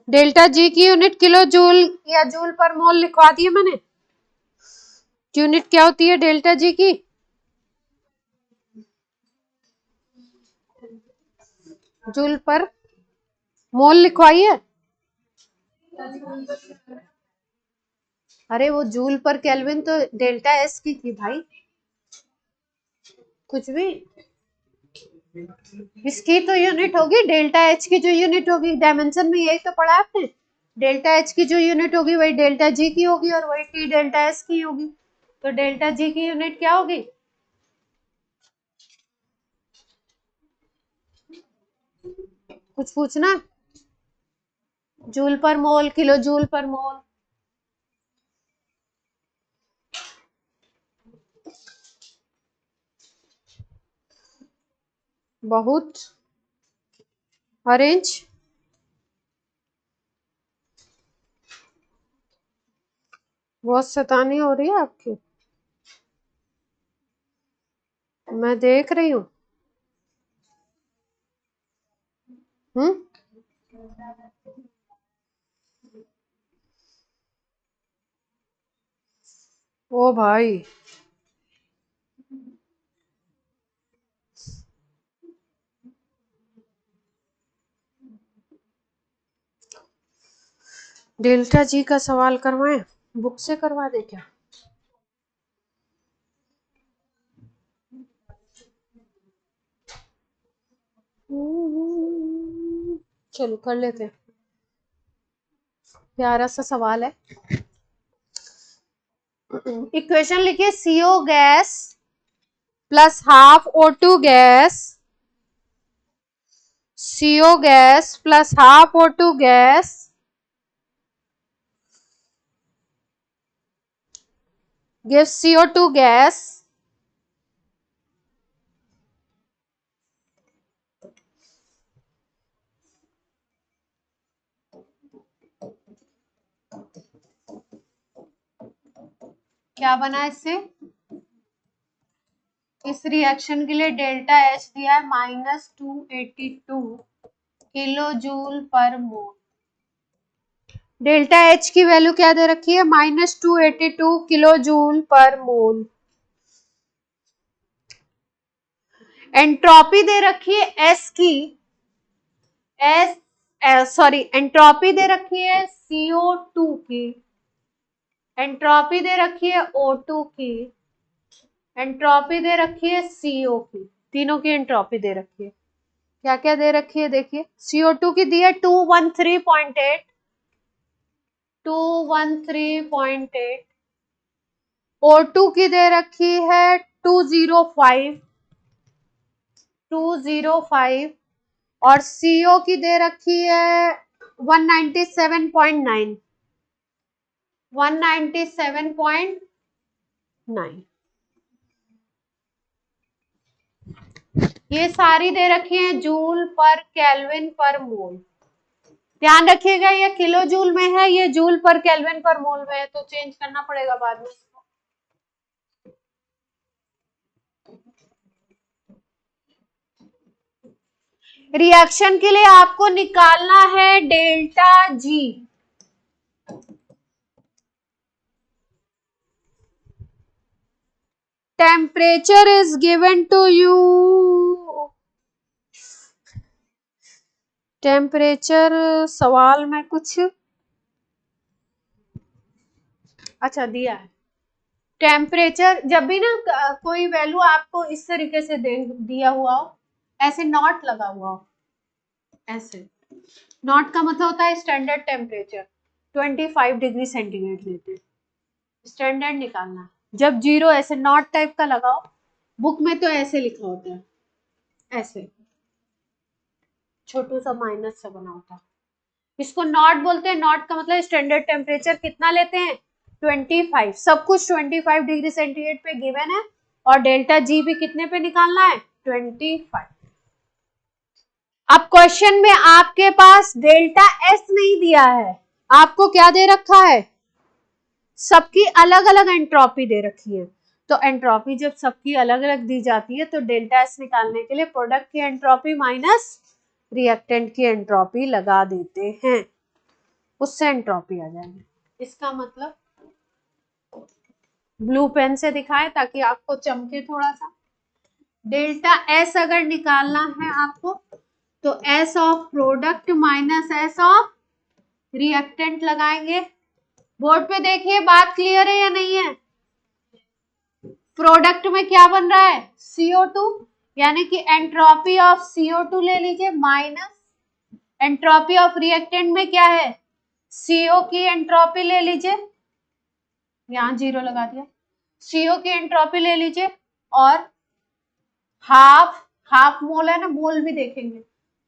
डेल्टा जी की यूनिट किलो जूल या जूल पर मोल लिखवा दिए मैंने, यूनिट क्या होती है डेल्टा जी की, जूल पर मोल लिखवाइए, अरे वो जूल पर केल्विन तो डेल्टा एस की थी भाई, कुछ भी, इसकी तो यूनिट होगी डेल्टा एच की, जो यूनिट होगी डायमेंशन में यही तो पढ़ा आपने, डेल्टा एच की जो यूनिट होगी वही डेल्टा जी की होगी और वही टी डेल्टा एस की होगी, तो डेल्टा जी की यूनिट क्या होगी, कुछ पूछना, जूल पर मोल, किलो जूल पर मोल, बहुत ऑरेंज, बहुत शैतानी हो रही है आपकी, मैं देख रही हूँ। ओ भाई, डेल्टा जी का सवाल करवाएं, बुक से करवा दे क्या? चलो कर लेते हैं, प्यारा सा सवाल है। इक्वेशन लिखिए, CO gas plus half O2 gas, CO gas plus half O2 gas gives CO2 gas क्या बना इससे, इस रिएक्शन के लिए डेल्टा H दिया है -282 किलो जूल पर मोल। डेल्टा H की वैल्यू क्या दे रखी है, -282 किलो जूल पर मोल। एंट्रोपी दे रखी है S की, एंट्रोपी दे रखी है CO2 की, एंट्रोपी दे रखी है O2 की, एंट्रोपी दे रखी है CO की, तीनों की एंट्रोपी दे रखी है। क्या क्या दे रखी है देखिए, CO2 की दी है 213.8, 213.8, O2 की दे रखी है 205, 205 और CO की दे रखी है 197.9, 197.9। ये सारी दे रखी है जूल पर केल्विन पर मोल। ध्यान रखिएगा ये किलो जूल में है, ये जूल पर केल्विन पर मोल में है, तो चेंज करना पड़ेगा बाद में। रिएक्शन के लिए आपको निकालना है delta G. Temperature is given to you, temperature सवाल में कुछ अच्छा दिया है। टेम्परेचर जब भी ना कोई वैल्यू आपको इस तरीके से दिया हुआ हो, ऐसे नॉट लगा हुआ हो, ऐसे नॉट का मतलब होता है स्टैंडर्ड टेम्परेचर, 25 डिग्री सेंटीग्रेड लेते हैं, स्टैंडर्ड निकालना है। जब जीरो ऐसे नॉट टाइप का लगाओ, बुक में तो ऐसे लिखा होता है, ऐसे छोटू सा माइनस से बना होता है, इसको नॉट बोलते हैं। नॉट का मतलब स्टैंडर्ड टेम्परेचर कितना लेते हैं, 25, सब कुछ 25 डिग्री सेंटीग्रेड पे गिवन है, और डेल्टा जी भी कितने पे निकालना है, 25। अब क्वेश्चन में आपके पास डेल्टा एस नहीं दिया है, आपको क्या दे रखा है, सबकी अलग अलग एंट्रोपी दे रखी है। तो एंट्रोपी जब सबकी अलग अलग दी जाती है, तो डेल्टा एस निकालने के लिए प्रोडक्ट की एंट्रोपी माइनस रिएक्टेंट की एंट्रोपी लगा देते हैं, उससे एंट्रोपी आ जाएगी। इसका मतलब ब्लू पेन से दिखाएं ताकि आपको चमके थोड़ा सा। डेल्टा एस अगर निकालना है आपको, तो S of product minus S of reactant लगाएंगे। बोर्ड पे देखिए, बात क्लियर है या नहीं है। प्रोडक्ट में क्या बन रहा है, CO2, यानी कि एंट्रोपी ऑफ CO2 ले लीजिए, माइनस एंट्रोपी ऑफ रिएक्टेंट में क्या है, CO की एंट्रोपी ले लीजिए, यहां जीरो लगा दिया, CO की एंट्रोपी ले लीजिए, और हाफ मोल है ना, मोल भी देखेंगे,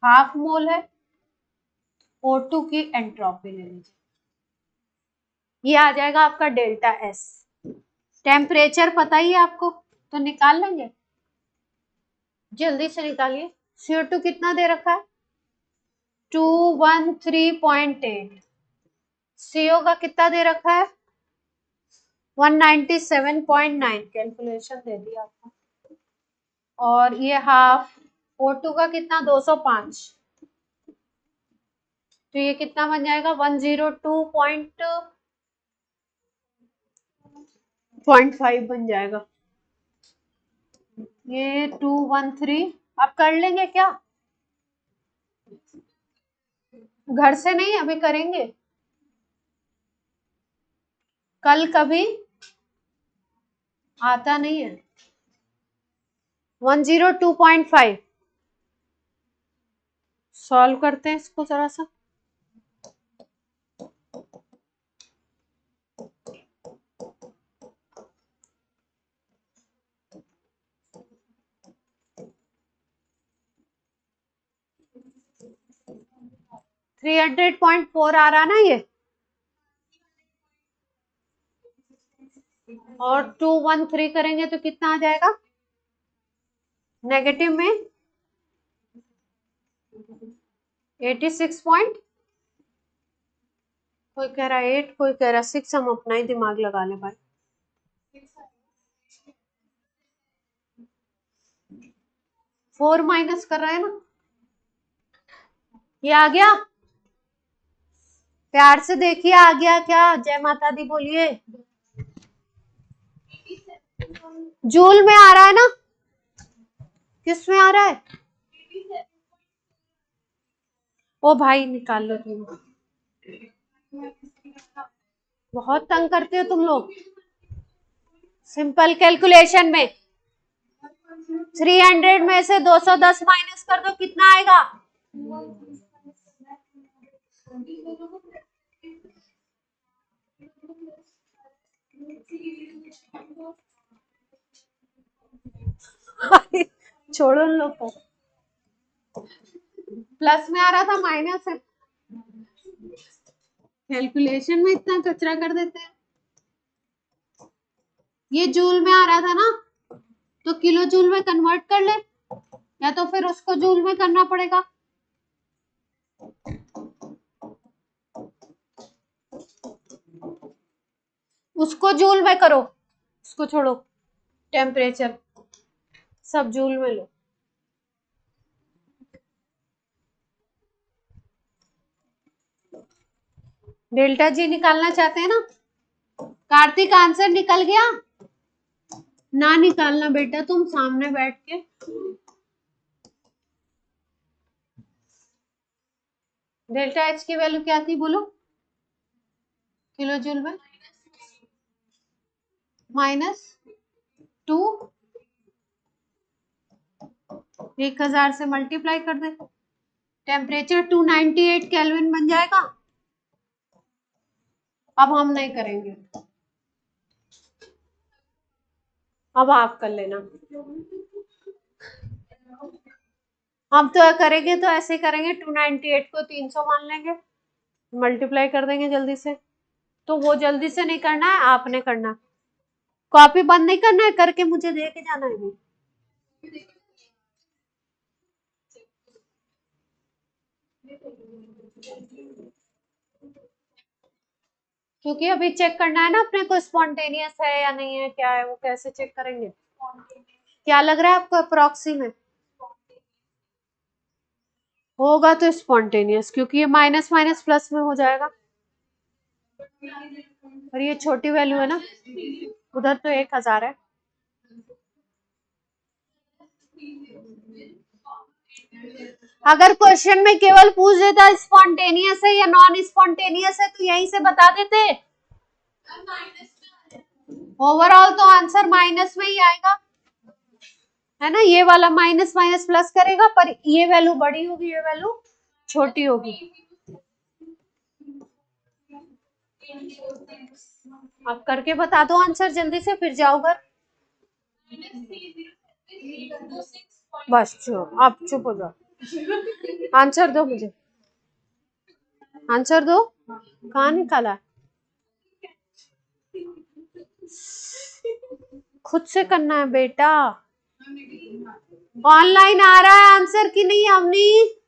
हाफ मोल है, O2 की एंट्रोपी ले लीजिए, ये आ जाएगा आपका डेल्टा एस। टेम्परेचर पता ही है आपको, तो निकाल लेंगे, जल्दी से निकालिए। CO2 कितना दे रखा है? 213.8। CO का कितना दे रखा है? 197.9। कैलकुलेशन दे दिया आपको। और ये हाफ O2 का कितना? 205। तो ये कितना बन जाएगा? 102.5 बन जाएगा। ये 213 आप कर लेंगे क्या? घर से नहीं, अभी करेंगे, कल कभी आता नहीं है। 102.5 सॉल्व करते हैं इसको जरा सा। थ्री 300.4 आ रहा ना ये, और 213 करेंगे तो कितना आ जाएगा? नेगेटिव में 86 पॉइंट, कोई कह रहा है 8, कोई कह रहा है 6, हम अपना ही दिमाग लगा ले भाई। 4 माइनस कर रहा है ना, ये आ गया? प्यार से देखिए आ गया क्या? जय माता दी बोलिए। जूल में आ रहा है ना? किस में आ रहा है? ओ भाई निकाल लो तुम, बहुत तंग करते हो तुम लोग। सिंपल कैलकुलेशन में 300 में से 210 माइनस कर दो, कितना आएगा? छोड़ो उन लोग को, प्लस में आ रहा था माइनस है, कैलकुलेशन में इतना कचरा कर देते हैं। ये जूल में आ रहा था ना, तो किलो जूल में कन्वर्ट कर ले, या तो फिर उसको जूल में करना पड़ेगा। उसको जूल में करो, उसको छोड़ो, टेम्परेचर सब जूल में लो। डेल्टा जी निकालना चाहते हैं ना? कार्तिक आंसर निकल गया? ना निकालना बेटा, तुम सामने बैठ के डेल्टा एच की वैल्यू क्या थी बोलो? किलो जूल में -2 1000 से मल्टीप्लाई कर दे, टेम्परेचर 298 केल्विन बन जाएगा। अब हम नहीं करेंगे, अब आप कर लेना। हम तो करेंगे तो ऐसे करेंगे, 298 को 300 मान लेंगे, मल्टीप्लाई कर देंगे जल्दी से। तो वो जल्दी से नहीं करना है, आपने करना, कॉपी बंद नहीं करना है, करके मुझे दे के जाना है। क्योंकि अभी चेक करना है ना अपने को, स्पॉन्टेनियस है या नहीं है, क्या है वो, कैसे चेक करेंगे? क्या लग रहा है आपको अप्रोक्सी में? होगा तो स्पॉन्टेनियस, क्योंकि ये माइनस माइनस प्लस में हो जाएगा, और ये छोटी वैल्यू है ना, उधर तो 1000 है। अगर क्वेश्चन में केवल पूछ देता स्पॉन्टेनियस है या नॉन स्पॉन्टेनियस है, तो यहीं से बता देते। ओवरऑल तो आंसर माइनस में ही आएगा, है ना? ये वाला माइनस माइनस प्लस करेगा, पर ये वैल्यू बड़ी होगी, ये वैल्यू छोटी होगी। आप करके बता दो आंसर जल्दी से, फिर जाओ घर। बस चुप, आप चुप हो जाओ, आंसर दो मुझे, आंसर दो। कहाँ निकाला? खुद से करना है बेटा। ऑनलाइन आ रहा है आंसर कि नहीं अवनी?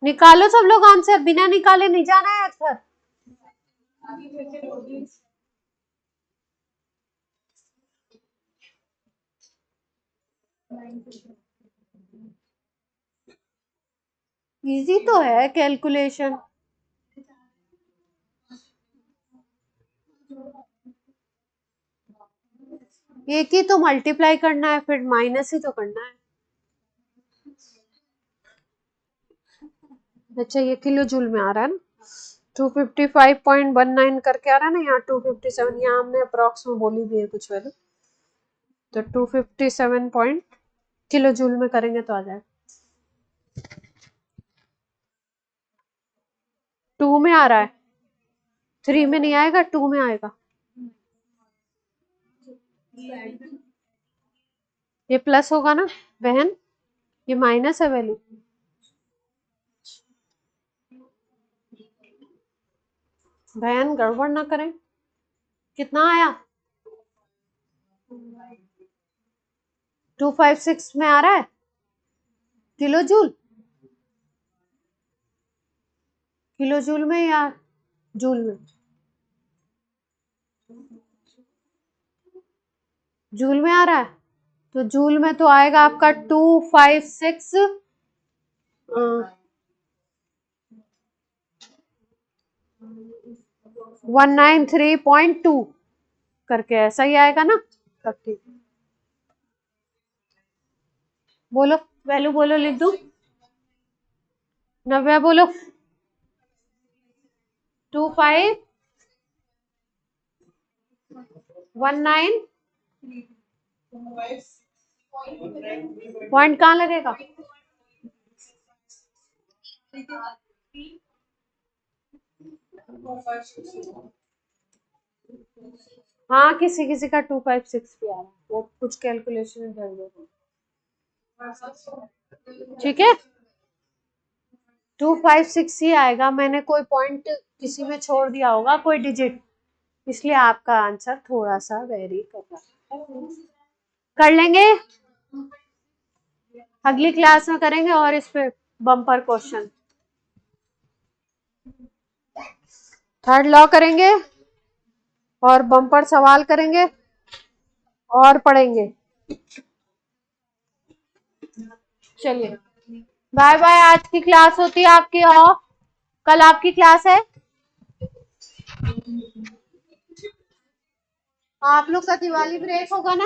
निकालो सब लोग आंसर, बिना निकाले नहीं जाना है घर। इजी तो है कैलकुलेशन। एक ही तो मल्टीप्लाई करना है, फिर माइनस ही तो करना है। अच्छा ये किलो जूल में आ रहा है ना, 255.19 करके आ रहा है ना, यहाँ 257, यहाँ हमने अप्रोक्स में बोली भी है कुछ वैल्यू, तो 257 पॉइंट किलो जूल में करेंगे तो आ जाए। 2 में आ रहा है, 3 में नहीं आएगा, 2 में आएगा। ये प्लस होगा ना बहन, ये माइनस है वैल्यू। बहन गड़बड़ ना करें। कितना आया? 256 में आ रहा है किलो जूल, किलो जूल में या जूल में? जूल में आ रहा है, तो जूल में तो आएगा आपका 256 193.2 करके, ऐसा ही आएगा ना? सब ठीक। बोलो वैल्यू बोलो, लिख दूं? नव्या बोलो। 2519 पॉइंट कहाँ लगेगा? हाँ किसी किसी का 256 भी आ रहा है, वो कुछ कैलकुलेशन कर दो। ठीक है 256 ही आएगा, मैंने कोई पॉइंट किसी में छोड़ दिया होगा, कोई डिजिट, इसलिए आपका आंसर थोड़ा सा वेरी कर रहा है। कर लेंगे, अगली क्लास में करेंगे और इस पे बम्पर क्वेश्चन। थर्ड लॉ करेंगे और बम्पर सवाल करेंगे और पढ़ेंगे। चलिए बाय बाय, आज की क्लास होती है आपकी ऑफ, कल आपकी क्लास है। आप लोग का दिवाली ब्रेक होगा ना?